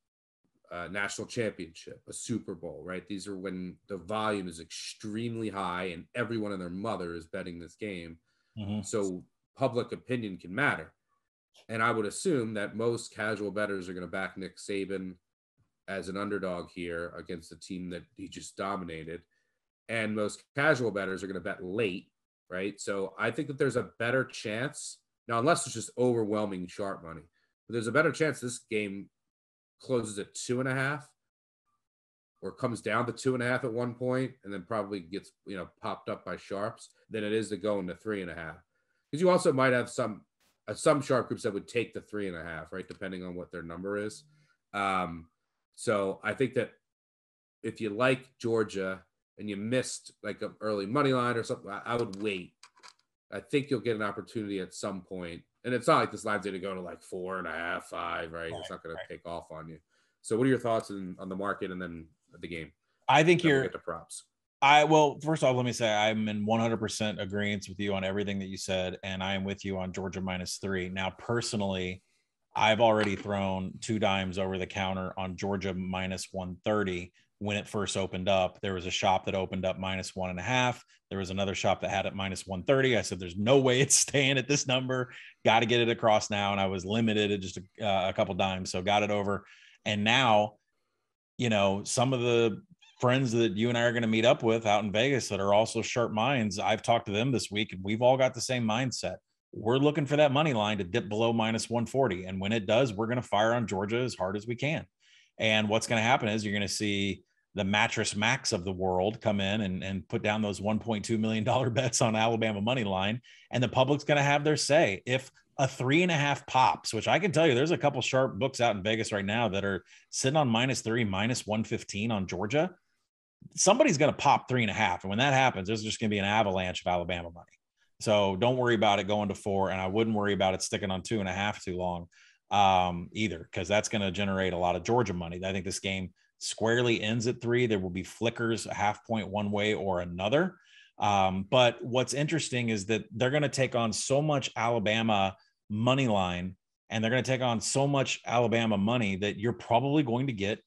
national championship, a Super Bowl, right? These are when the volume is extremely high and everyone and their mother is betting this game. Mm-hmm. So public opinion can matter. And I would assume that most casual bettors are going to back Nick Saban as an underdog here against a team that he just dominated. And most casual bettors are going to bet late, right? So I think that there's a better chance. Now, unless it's just overwhelming sharp money, but there's a better chance this game closes at 2.5 or comes down to 2.5 at one point and then probably gets, popped up by sharps than it is to go into 3.5. Because you also might have some sharp groups that would take the 3.5, right? Depending on what their number is. So I think that if you like Georgia and you missed like an early money line or something, I would wait. I think you'll get an opportunity at some point. And it's not like this line's going to go to like 4.5, 5, right? It's not going to take off on you. So what are your thoughts on the market and then the game? I think we'll get to props. Well, first off, let me say I'm in 100% agreement with you on everything that you said, and I am with you on Georgia -3. Now, personally, I've already thrown 2 dimes over the counter on Georgia -130 when it first opened up. There was a shop that opened up -1.5. There was another shop that had it -130. I said, there's no way it's staying at this number. Got to get it across now. And I was limited at just a couple dimes. So got it over. And now, some of the friends that you and I are going to meet up with out in Vegas that are also sharp minds, I've talked to them this week, and we've all got the same mindset. We're looking for that money line to dip below -140. And when it does, we're going to fire on Georgia as hard as we can. And what's going to happen is you're going to see the Mattress Max of the world come in and put down those $1.2 million bets on Alabama money line. And the public's going to have their say. If a 3.5 pops, which I can tell you, there's a couple sharp books out in Vegas right now that are sitting on -3, -115 on Georgia. Somebody's going to pop 3.5. And when that happens, there's just going to be an avalanche of Alabama money. So don't worry about it going to 4. And I wouldn't worry about it sticking on 2.5 too long either, because that's going to generate a lot of Georgia money. I think this game squarely ends at 3. There will be flickers a half point one way or another. But what's interesting is that they're going to take on so much Alabama money line, and they're going to take on so much Alabama money that you're probably going to get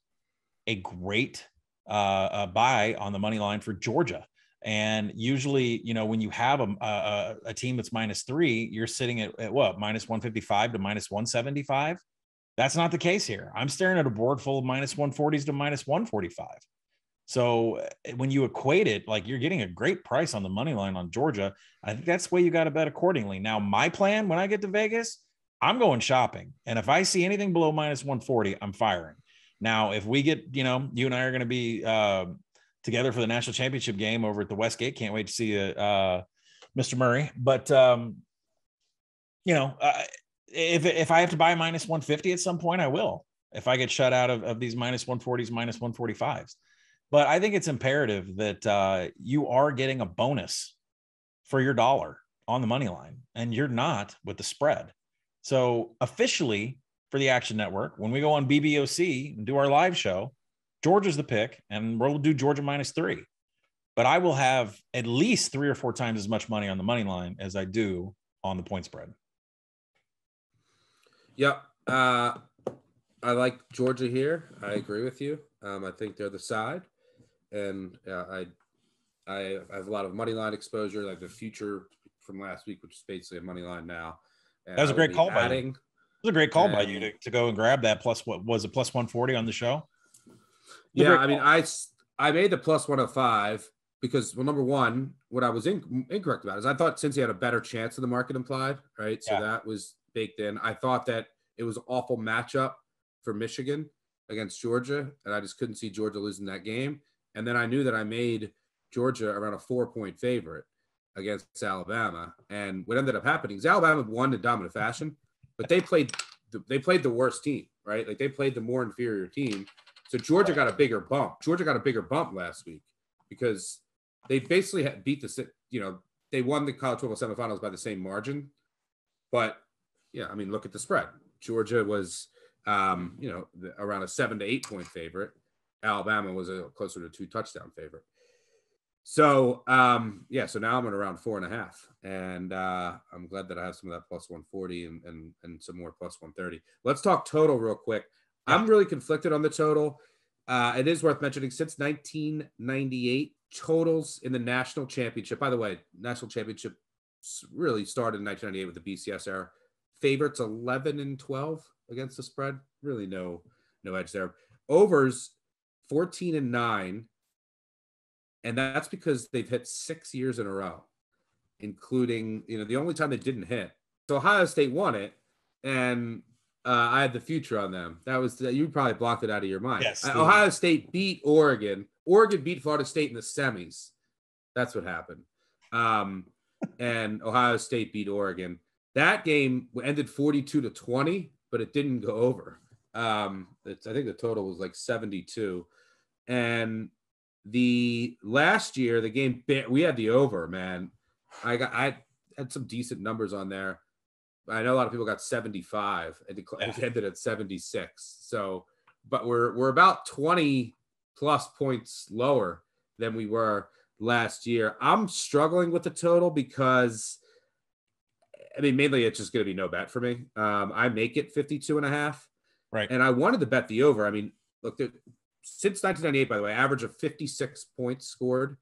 a great buy on the money line for Georgia. And usually, when you have a team that's -3, you're sitting at what, -155 to -175. That's not the case here. I'm staring at a board full of -140s to -145. So when you equate it, like, you're getting a great price on the money line on Georgia. I think that's the way you got to bet accordingly. Now, my plan when I get to Vegas, I'm going shopping. And if I see anything below -140, I'm firing. Now, if we get, you and I are going to be together for the national championship game over at the Westgate. Can't wait to see Mr. Murray. But, if I have to buy -150 at some point, I will. If I get shut out of these -140s, -145s. But I think it's imperative that you are getting a bonus for your dollar on the money line, and you're not with the spread. So officially for the Action Network, when we go on BBOC and do our live show, Georgia's the pick, and we'll do Georgia -3. But I will have at least 3 or 4 times as much money on the money line as I do on the point spread. Yep. I like Georgia here. I agree with you. I think they're the side. And I have a lot of money line exposure, like the future from last week, which is basically a money line now. And that was a great call by you. It was a great call by you to go and grab that plus, what was it, +140 on the show? Yeah, I mean, I made the +105 because, well, number one, what I was incorrect about is I thought Cincy had a better chance of the market implied, right? So that was baked in. I thought that it was an awful matchup for Michigan against Georgia, and I just couldn't see Georgia losing that game. And then I knew that I made Georgia around a 4-point favorite against Alabama. And what ended up happening is Alabama won in dominant fashion, but they played the worst team, right? Like, they played the more inferior team. So Georgia got a bigger bump. Georgia got a bigger bump last week because they basically beat they won the college football semifinals by the same margin. But yeah, I mean, look at the spread. Georgia was, around a 7 to 8 point favorite. Alabama was a closer to 2 touchdown favorite. So, so now I'm at around 4.5, and I'm glad that I have some of that +140 and some more +130. Let's talk total real quick. Yeah. I'm really conflicted on the total. It is worth mentioning, since 1998, totals in the national championship. By the way, national championship really started in 1998 with the BCS era. Favorites 11 and 12 against the spread. Really no edge there. Overs 14 and 9. And that's because they've hit 6 years in a row, including, the only time they didn't hit. So Ohio State won it, and I had the future on them. That was, you probably blocked it out of your mind. Yes, Ohio State beat Oregon. Oregon beat Florida State in the semis. That's what happened. And Ohio State beat Oregon. That game ended 42-20, but it didn't go over. I think the total was like 72. And the last year, the game, we had the over, man. I had some decent numbers on there. I know a lot of people got 75. It ended at 76. So, but we're about 20 plus points lower than we were last year. I'm struggling with the total because, I mean, mainly it's just going to be no bet for me. I make it 52.5. Right. And I wanted to bet the over. I mean, look, since 1998, by the way, average of 56 points scored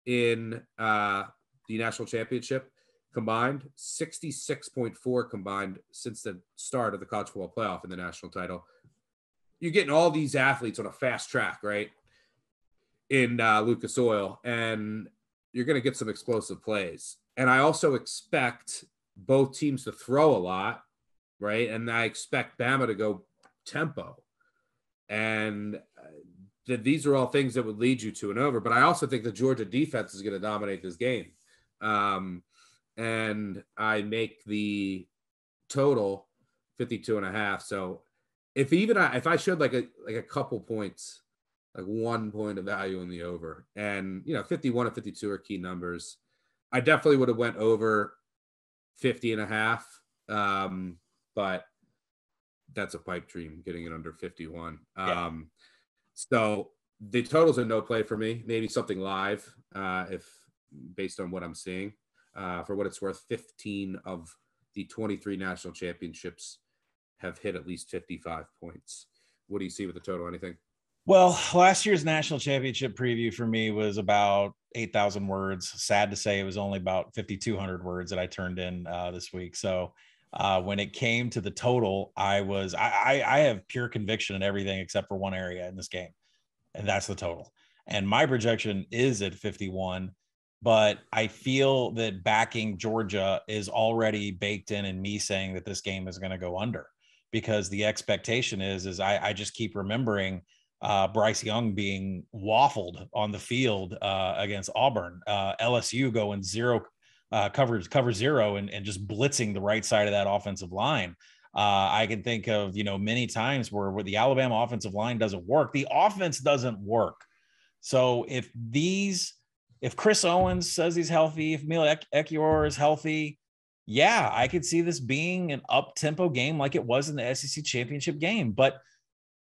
in the national championship combined, 66.4 combined since the start of the college football playoff in the national title. You're getting all these athletes on a fast track, right? In Lucas Oil, and you're going to get some explosive plays. And I also expect both teams to throw a lot, right? And I expect Bama to go tempo. And these are all things that would lead you to an over. But I also think the Georgia defense is going to dominate this game. And I make the total 52.5. So if I showed like a couple points, like 1 point of value in the over, and 51 and 52 are key numbers, I definitely would have went over 50.5. But that's a pipe dream getting it under 51. Yeah. So the total's a no play for me. Maybe something live, if based on what I'm seeing. For what it's worth, 15 of the 23 national championships have hit at least 55 points. What do you see with the total? Anything? Well, last year's national championship preview for me was about 8,000 words. Sad to say it was only about 5,200 words that I turned in this week. So when it came to the total, I have pure conviction in everything except for one area in this game, and that's the total. And my projection is at 51, but I feel that backing Georgia is already baked in me saying that this game is going to go under, because the expectation is I just keep remembering Bryce Young being waffled on the field against Auburn, LSU going cover zero and just blitzing the right side of that offensive line. I can think of, many times where the Alabama offensive line doesn't work. The offense doesn't work. So if Chris Owens says he's healthy, if Emil Ekiyor is healthy, yeah, I could see this being an up-tempo game like it was in the SEC championship game. But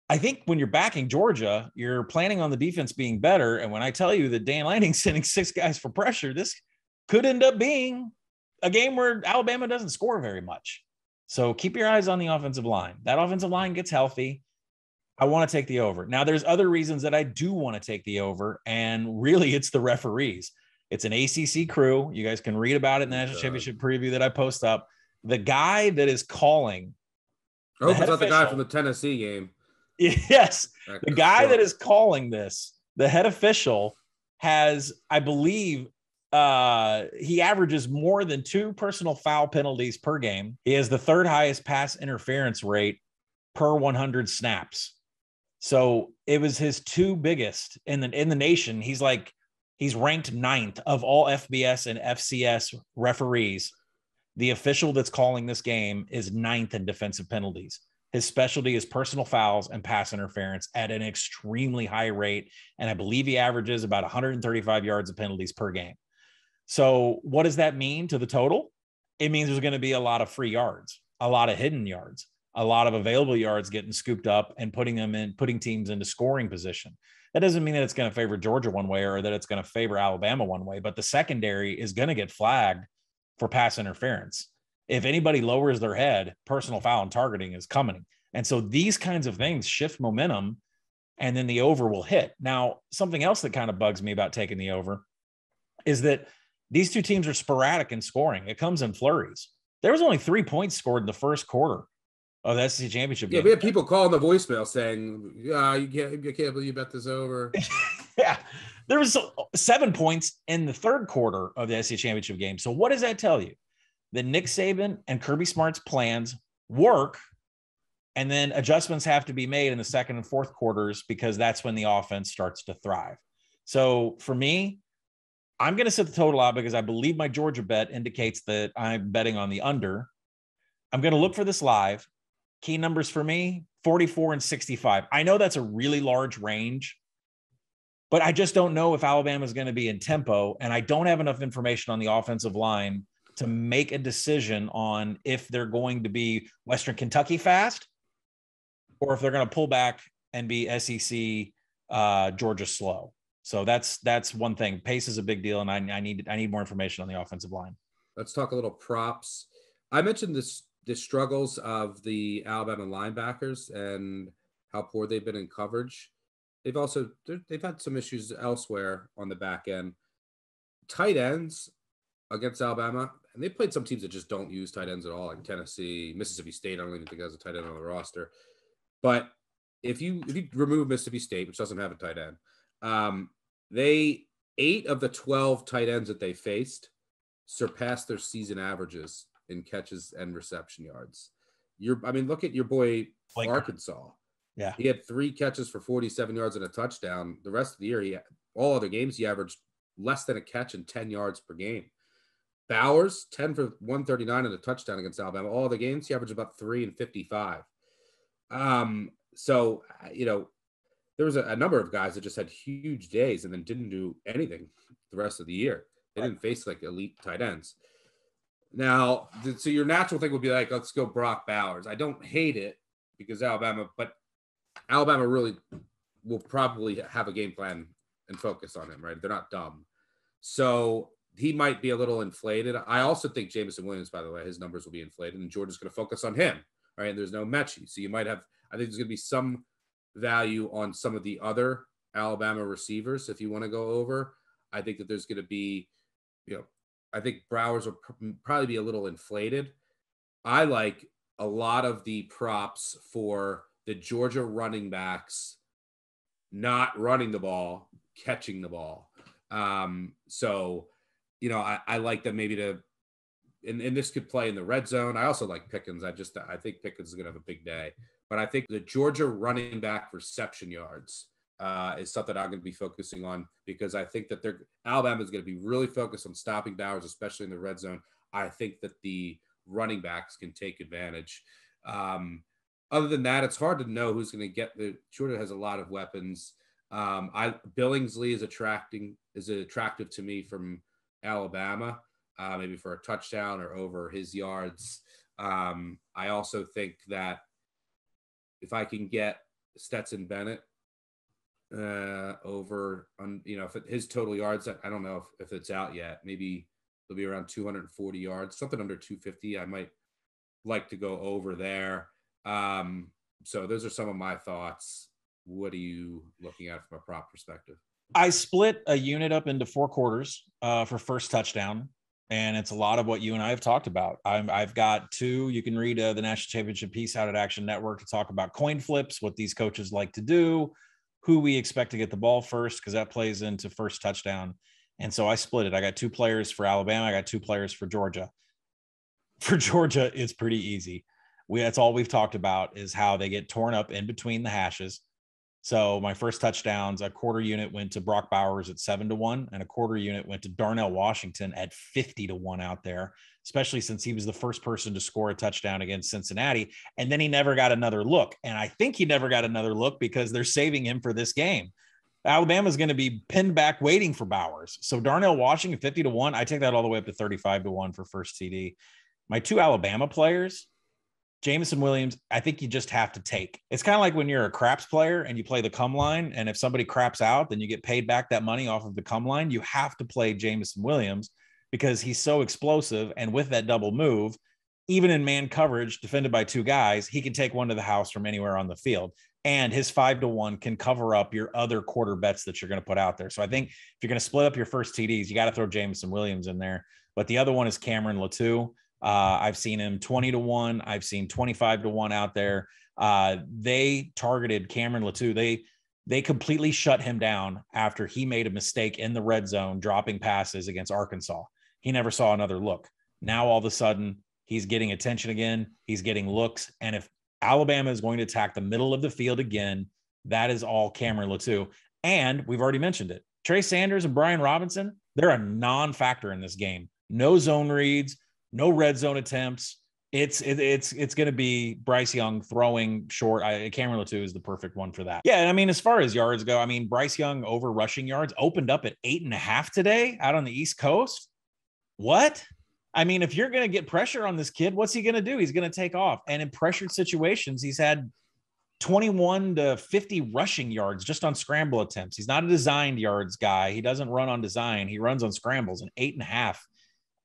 I think when you're backing Georgia, you're planning on the defense being better. And when I tell you that Dan Lanning's sending 6 guys for pressure, this could end up being a game where Alabama doesn't score very much. So keep your eyes on the offensive line. That offensive line gets healthy. I want to take the over. Now, there's other reasons that I do want to take the over, and really it's the referees. It's an ACC crew. You guys can read about it in the National Championship preview that I post up. The guy that is calling. I hope it's not the guy from the Tennessee game. Yes. The guy that is calling this, the head official, has, I believe, he averages more than 2 personal foul penalties per game. He has the 3rd highest pass interference rate per 100 snaps. So it was his 2 biggest in the nation. He's ranked 9th of all FBS and FCS referees. The official that's calling this game is 9th in defensive penalties. His specialty is personal fouls and pass interference at an extremely high rate. And I believe he averages about 135 yards of penalties per game. So what does that mean to the total? It means there's going to be a lot of free yards, a lot of hidden yards, a lot of available yards getting scooped up and putting teams into scoring position. That doesn't mean that it's going to favor Georgia one way or that it's going to favor Alabama one way, but the secondary is going to get flagged for pass interference. If anybody lowers their head, personal foul and targeting is coming. And so these kinds of things shift momentum, and then the over will hit. Now, something else that kind of bugs me about taking the over is that these 2 teams are sporadic in scoring. It comes in flurries. There was only 3 points scored in the first quarter of the SEC championship game. Yeah, we had people calling the voicemail saying, you can't believe you bet this over. Yeah. There was 7 points in the third quarter of the SEC championship game. So what does that tell you? That Nick Saban and Kirby Smart's plans work, and then adjustments have to be made in the second and fourth quarters because that's when the offense starts to thrive. So for me, I'm going to set the total out because I believe my Georgia bet indicates that I'm betting on the under. I'm going to look for this live. Key numbers for me, 44 and 65. I know that's a really large range, but I just don't know if Alabama is going to be in tempo, and I don't have enough information on the offensive line to make a decision on if they're going to be Western Kentucky fast or if they're going to pull back and be SEC Georgia slow. So that's one thing. Pace is a big deal, and I need more information on the offensive line. Let's talk a little props. I mentioned the struggles of the Alabama linebackers and how poor they've been in coverage. They've had some issues elsewhere on the back end. Tight ends against Alabama, and they played some teams that just don't use tight ends at all, like Tennessee, Mississippi State. I don't even think has a tight end on the roster. But if you remove Mississippi State, which doesn't have a tight end, 8 of the 12 tight ends that they faced surpassed their season averages in catches and reception yards. Look at your boy Arkansas. Yeah, he had 3 catches for 47 yards and a touchdown. The rest of the year, all other games, he averaged less than a catch and 10 yards per game. Bowers, 10 for 139 and a touchdown against Alabama. All the games, he averaged about 3 and 55. So, there was a number of guys that just had huge days and then didn't do anything the rest of the year. They didn't face like elite tight ends. Now, so your natural thing would be like, let's go Brock Bowers. I don't hate it because Alabama really will probably have a game plan and focus on him, right? They're not dumb. So he might be a little inflated. I also think Jameson Williams, by the way, his numbers will be inflated, and Georgia's going to focus on him, right? And there's no Mechie. So you might have, I think there's going to be some value on some of the other Alabama receivers if you want to go over. I think that there's going to be, I think Bowers will probably be a little inflated. I like a lot of the props for the Georgia running backs not running the ball, catching the ball. So, I like them maybe to, and this could play in the red zone. I also like Pickens. I think Pickens is going to have a big day. But I think the Georgia running back reception yards is something I'm going to be focusing on because I think that Alabama is going to be really focused on stopping Bowers, especially in the red zone. I think that the running backs can take advantage. Other than that, it's hard to know who's going to get Georgia has a lot of weapons. Billingsley is attractive to me from Alabama, maybe for a touchdown or over his yards. I also think that if I can get Stetson Bennett over on, his total yards, I don't know if it's out yet. Maybe it'll be around 240 yards, something under 250. I might like to go over there. So those are some of my thoughts. What are you looking at from a prop perspective? I split a unit up into 4 quarters for first touchdown. And it's a lot of what you and I have talked about. I've got 2. You can read the National Championship piece out at Action Network to talk about coin flips, what these coaches like to do, who we expect to get the ball first, because that plays into first touchdown. And so I split it. I got 2 players for Alabama. I got 2 players for Georgia. For Georgia, it's pretty easy. That's all we've talked about is how they get torn up in between the hashes. So my first touchdowns, a quarter unit went to Brock Bowers at 7-1, and a quarter unit went to Darnell Washington at 50-1 out there, especially since he was the first person to score a touchdown against Cincinnati. And then he never got another look. And I think he never got another look because they're saving him for this game. Alabama's going to be pinned back waiting for Bowers. So Darnell Washington, 50-1, I take that all the way up to 35-1 for first TD. My 2 Alabama players, Jameson Williams, I think you just have to take. It's kind of like when you're a craps player and you play the come line, and if somebody craps out, then you get paid back that money off of the come line. You have to play Jameson Williams because he's so explosive, and with that double move, even in man coverage defended by 2 guys, he can take one to the house from anywhere on the field. And his 5-1 can cover up your other quarter bets that you're going to put out there. So I think if you're going to split up your first TDs, you got to throw Jameson Williams in there. But the other one is Cameron Latou. I've seen him 20-1. I've seen 25-1 out there. They targeted Cameron Latou. They completely shut him down after he made a mistake in the red zone, dropping passes against Arkansas. He never saw another look. Now, all of a sudden, he's getting attention again. He's getting looks. And if Alabama is going to attack the middle of the field again, that is all Cameron Latou. And we've already mentioned it. Trey Sanders and Brian Robinson, they're a non-factor in this game. No zone reads, no red zone attempts. It's going to be Bryce Young throwing short. Cameron Latou is the perfect one for that. Yeah, and I mean, as far as yards go, I mean, Bryce Young over rushing yards opened up at 8.5 today out on the East Coast. What? I mean, if you're going to get pressure on this kid, what's he going to do? He's going to take off. And in pressured situations, he's had 21 to 50 rushing yards just on scramble attempts. He's not a designed yards guy. He doesn't run on design. He runs on scrambles, and 8.5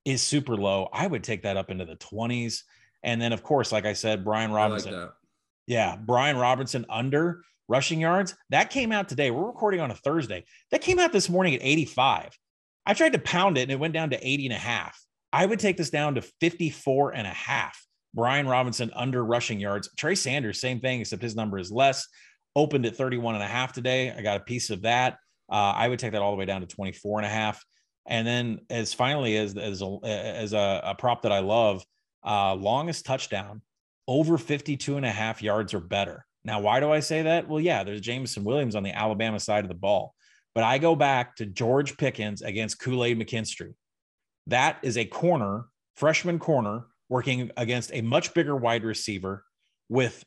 is super low. I would take that up into the 20s. And then, of course, like I said, Brian Robinson. I like that. Yeah, Brian Robinson under rushing yards. That came out today. We're recording on a Thursday. That came out this morning at 85. I tried to pound it, and it went down to 80.5. I would take this down to 54.5. Brian Robinson under rushing yards. Trey Sanders, same thing, except his number is less. Opened at 31.5 today. I got a piece of that. I would take that all the way down to 24.5. And then as finally as a prop that I love, longest touchdown, over 52.5 yards or better. Now, why do I say that? Well, yeah, there's Jameson Williams on the Alabama side of the ball. But I go back to George Pickens against Kool-Aid McKinstry. That is a corner, freshman corner, working against a much bigger wide receiver with,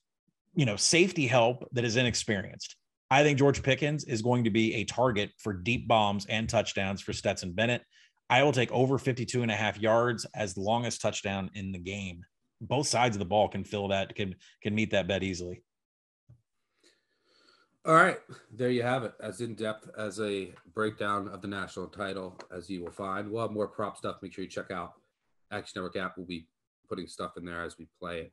safety help that is inexperienced. I think George Pickens is going to be a target for deep bombs and touchdowns for Stetson Bennett. I will take over 52.5 yards as the longest touchdown in the game. Both sides of the ball can fill that, can meet that bet easily. All right, there you have it. As in-depth as a breakdown of the national title as you will find. We'll have more prop stuff. Make sure you check out Action Network app. We'll be putting stuff in there as we play it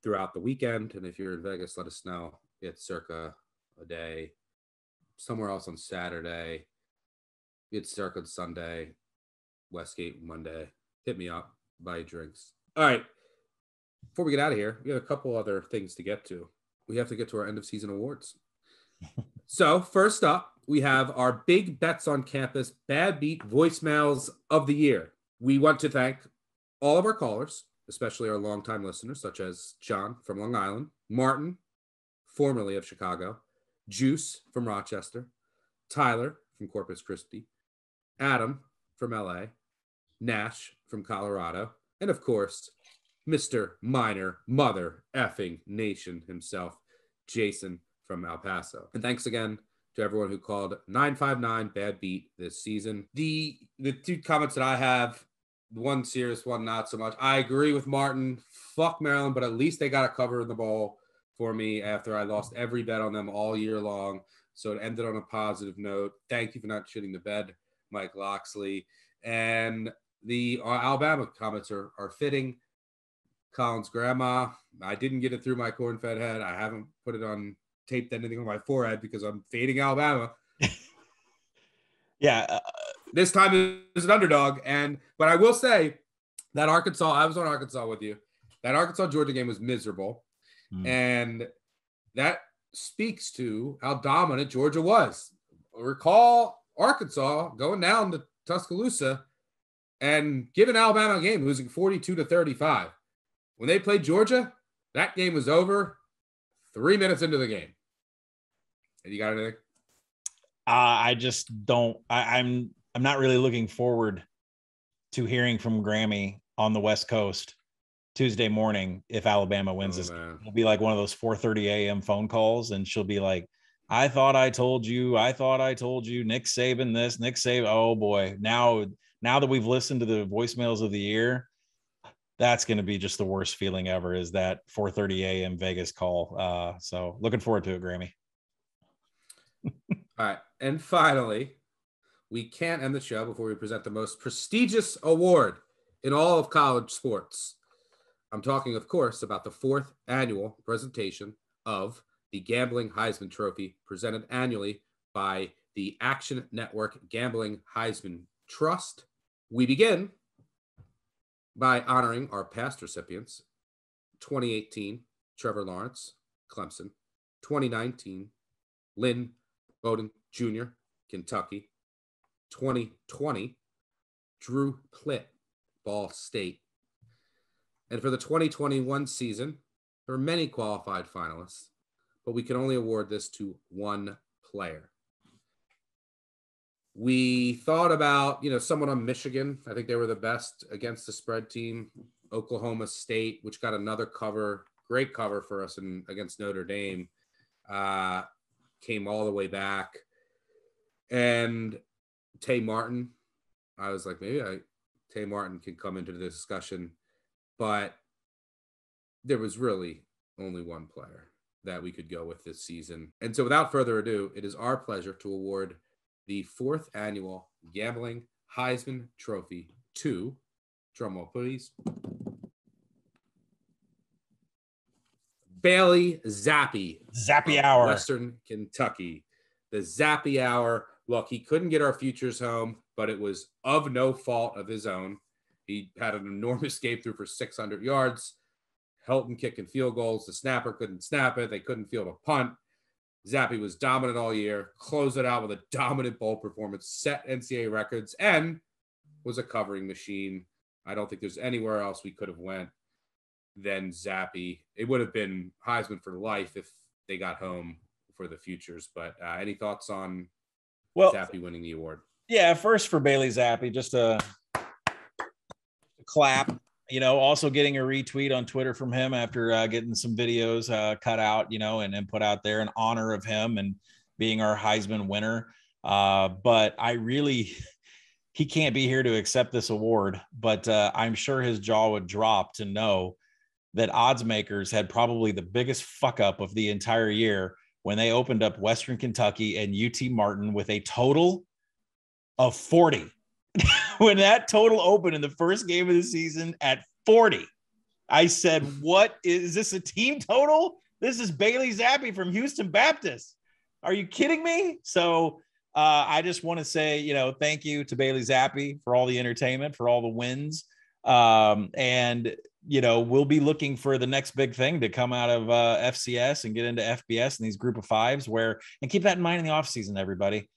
throughout the weekend. And if you're in Vegas, let us know. It's circa a day. Somewhere else on Saturday. It's circa Sunday. Westgate Monday. Hit me up. Buy you drinks. All right. Before we get out of here, we have a couple other things to get to. We have to get to our end of season awards. So first up, we have our big bets on campus bad beat voicemails of the year. We want to thank all of our callers, especially our longtime listeners, such as John from Long Island, Martin, formerly of Chicago, Juice from Rochester, Tyler from Corpus Christi, Adam from LA, Nash from Colorado, and of course, Mr. Minor Mother Effing Nation himself, Jason from El Paso. And thanks again to everyone who called 959 Bad Beat this season. The two comments that I have, one serious, one not so much. I agree with Martin. Fuck Maryland, but at least they got a cover in the bowl for me after I lost every bet on them all year long. So it ended on a positive note. Thank you for not shitting the bed, Mike Loxley. And the Alabama comments are fitting. Colin's grandma, I didn't get it through my corn-fed head. I haven't put it on taped anything on my forehead because I'm fading Alabama. Yeah. This time is an underdog. But I will say that Arkansas, I was on Arkansas with you. That Arkansas-Georgia game was miserable. And that speaks to how dominant Georgia was. Recall Arkansas going down to Tuscaloosa and giving Alabama a game, losing 42-35. When they played Georgia, that game was over 3 minutes into the game. And you got anything? I just don't. I'm not really looking forward to hearing from Grammy on the West Coast Tuesday morning if Alabama wins this. It'll be like one of those 4:30 a.m. phone calls, and she'll be like, "I thought I told you. I thought I told you. Nick Saban this. Nick Saban. Oh boy! Now that we've listened to the voicemails of the year." That's going to be just the worst feeling ever, is that 4:30 a.m. Vegas call. So looking forward to it, Grammy. All right. And finally, we can't end the show before we present the most prestigious award in all of college sports. I'm talking, of course, about the 4th annual presentation of the Gambling Heisman Trophy, presented annually by the Action Network Gambling Heisman Trust. We begin by honoring our past recipients. 2018, Trevor Lawrence, Clemson. 2019, Lynn Bowden Jr., Kentucky. 2020, Drew Plitt, Ball State. And for the 2021 season, there are many qualified finalists, but we can only award this to one player. We thought about, someone on Michigan. I think they were the best against the spread team. Oklahoma State, which got another cover, great cover for us against Notre Dame, came all the way back. And Tay Martin, I was like, maybe Tay Martin can come into the discussion, but there was really only one player that we could go with this season. And so without further ado, it is our pleasure to award the 4th annual Gambling Heisman Trophy to, drumroll please, Bailey Zappi. Zappy Hour. Western Kentucky. The Zappy Hour. Look, he couldn't get our futures home, but it was of no fault of his own. He had an enormous escape through for 600 yards. Helton kicking field goals. The snapper couldn't snap it. They couldn't field a punt. Zappi was dominant all year. Closed it out with a dominant bowl performance. Set NCAA records and was a covering machine. I don't think there's anywhere else we could have went than Zappi. It would have been Heisman for life if they got home for the futures. But any thoughts on Zappi winning the award? Yeah, first for Bailey Zappi, just a clap. Also getting a retweet on Twitter from him after getting some videos cut out, and put out there in honor of him and being our Heisman winner. But he can't be here to accept this award, but I'm sure his jaw would drop to know that odds makers had probably the biggest fuck up of the entire year when they opened up Western Kentucky and UT Martin with a total of 40. When that total opened in the first game of the season at 40, I said, what is this, a team total? This is Bailey Zappi from Houston Baptist. Are you kidding me? So I just want to say, thank you to Bailey Zappi for all the entertainment, for all the wins. And we'll be looking for the next big thing to come out of FCS and get into FBS and these group of fives and keep that in mind in the offseason, everybody.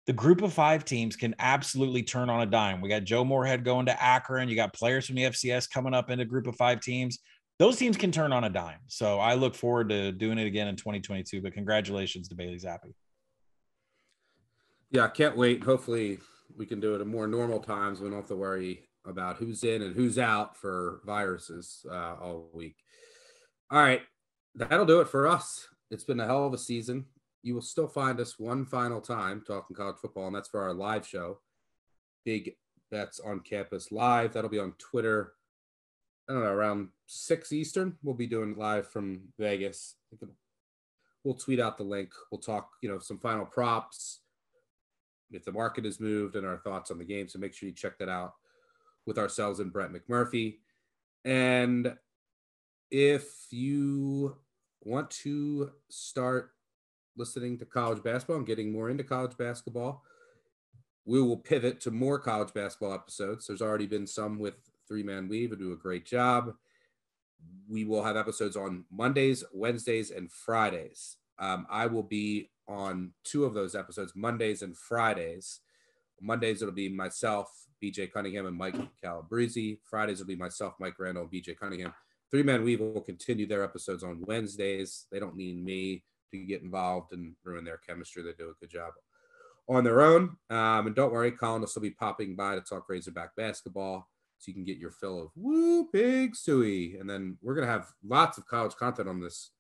The group of 5 teams can absolutely turn on a dime. We got Joe Moorhead going to Akron. You got players from the FCS coming up into group of 5 teams. Those teams can turn on a dime. So I look forward to doing it again in 2022, but congratulations to Bailey Zappi. Yeah, I can't wait. Hopefully we can do it at more normal times. We don't have to worry about who's in and who's out for viruses all week. All right, that'll do it for us. It's been a hell of a season. You will still find us one final time talking college football, and that's for our live show, Big Bets on Campus Live. That'll be on Twitter, I don't know, around 6 Eastern. We'll be doing live from Vegas. We'll tweet out the link. We'll talk, some final props, if the market has moved, and our thoughts on the game. So make sure you check that out with ourselves and Brett McMurphy. And if you want to start listening to college basketball and getting more into college basketball, we will pivot to more college basketball episodes. There's already been some with 3-Man Weave who do a great job. We will have episodes on Mondays, Wednesdays, and Fridays. I will be on 2 of those episodes, Mondays and Fridays. Mondays, it'll be myself, BJ Cunningham, and Mike Calabrese. Fridays will be myself, Mike Randall, and BJ Cunningham. 3-Man Weave will continue their episodes on Wednesdays. They don't need me to get involved and ruin their chemistry. They do a good job on their own. And don't worry, Collin will still be popping by to talk Razorback basketball, so you can get your fill of woo pig suey. And then we're going to have lots of college content on this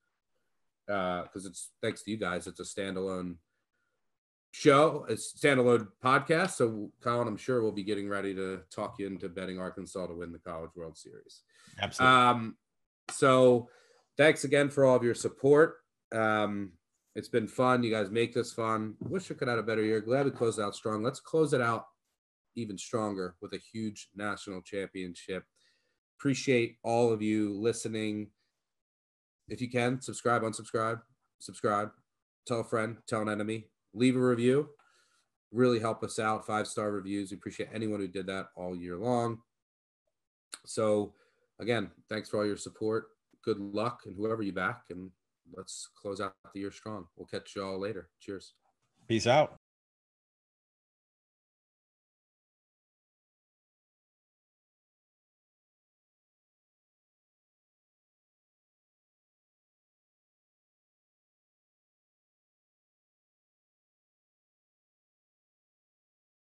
because it's thanks to you guys. It's a standalone show. It's a standalone podcast. So Collin, I'm sure we'll be getting ready to talk you into betting Arkansas to win the College World Series. Absolutely. So thanks again for all of your support. It's been fun. You guys make this fun. Wish we could have had a better year. Glad we closed out strong. Let's close it out even stronger with a huge national championship. Appreciate all of you listening. If you can, subscribe, unsubscribe, subscribe, tell a friend, tell an enemy, leave a review. Really help us out. 5-star reviews. We appreciate anyone who did that all year long. So again, thanks for all your support. Good luck and whoever you back, and let's close out the year strong. We'll catch you all later. Cheers. Peace out.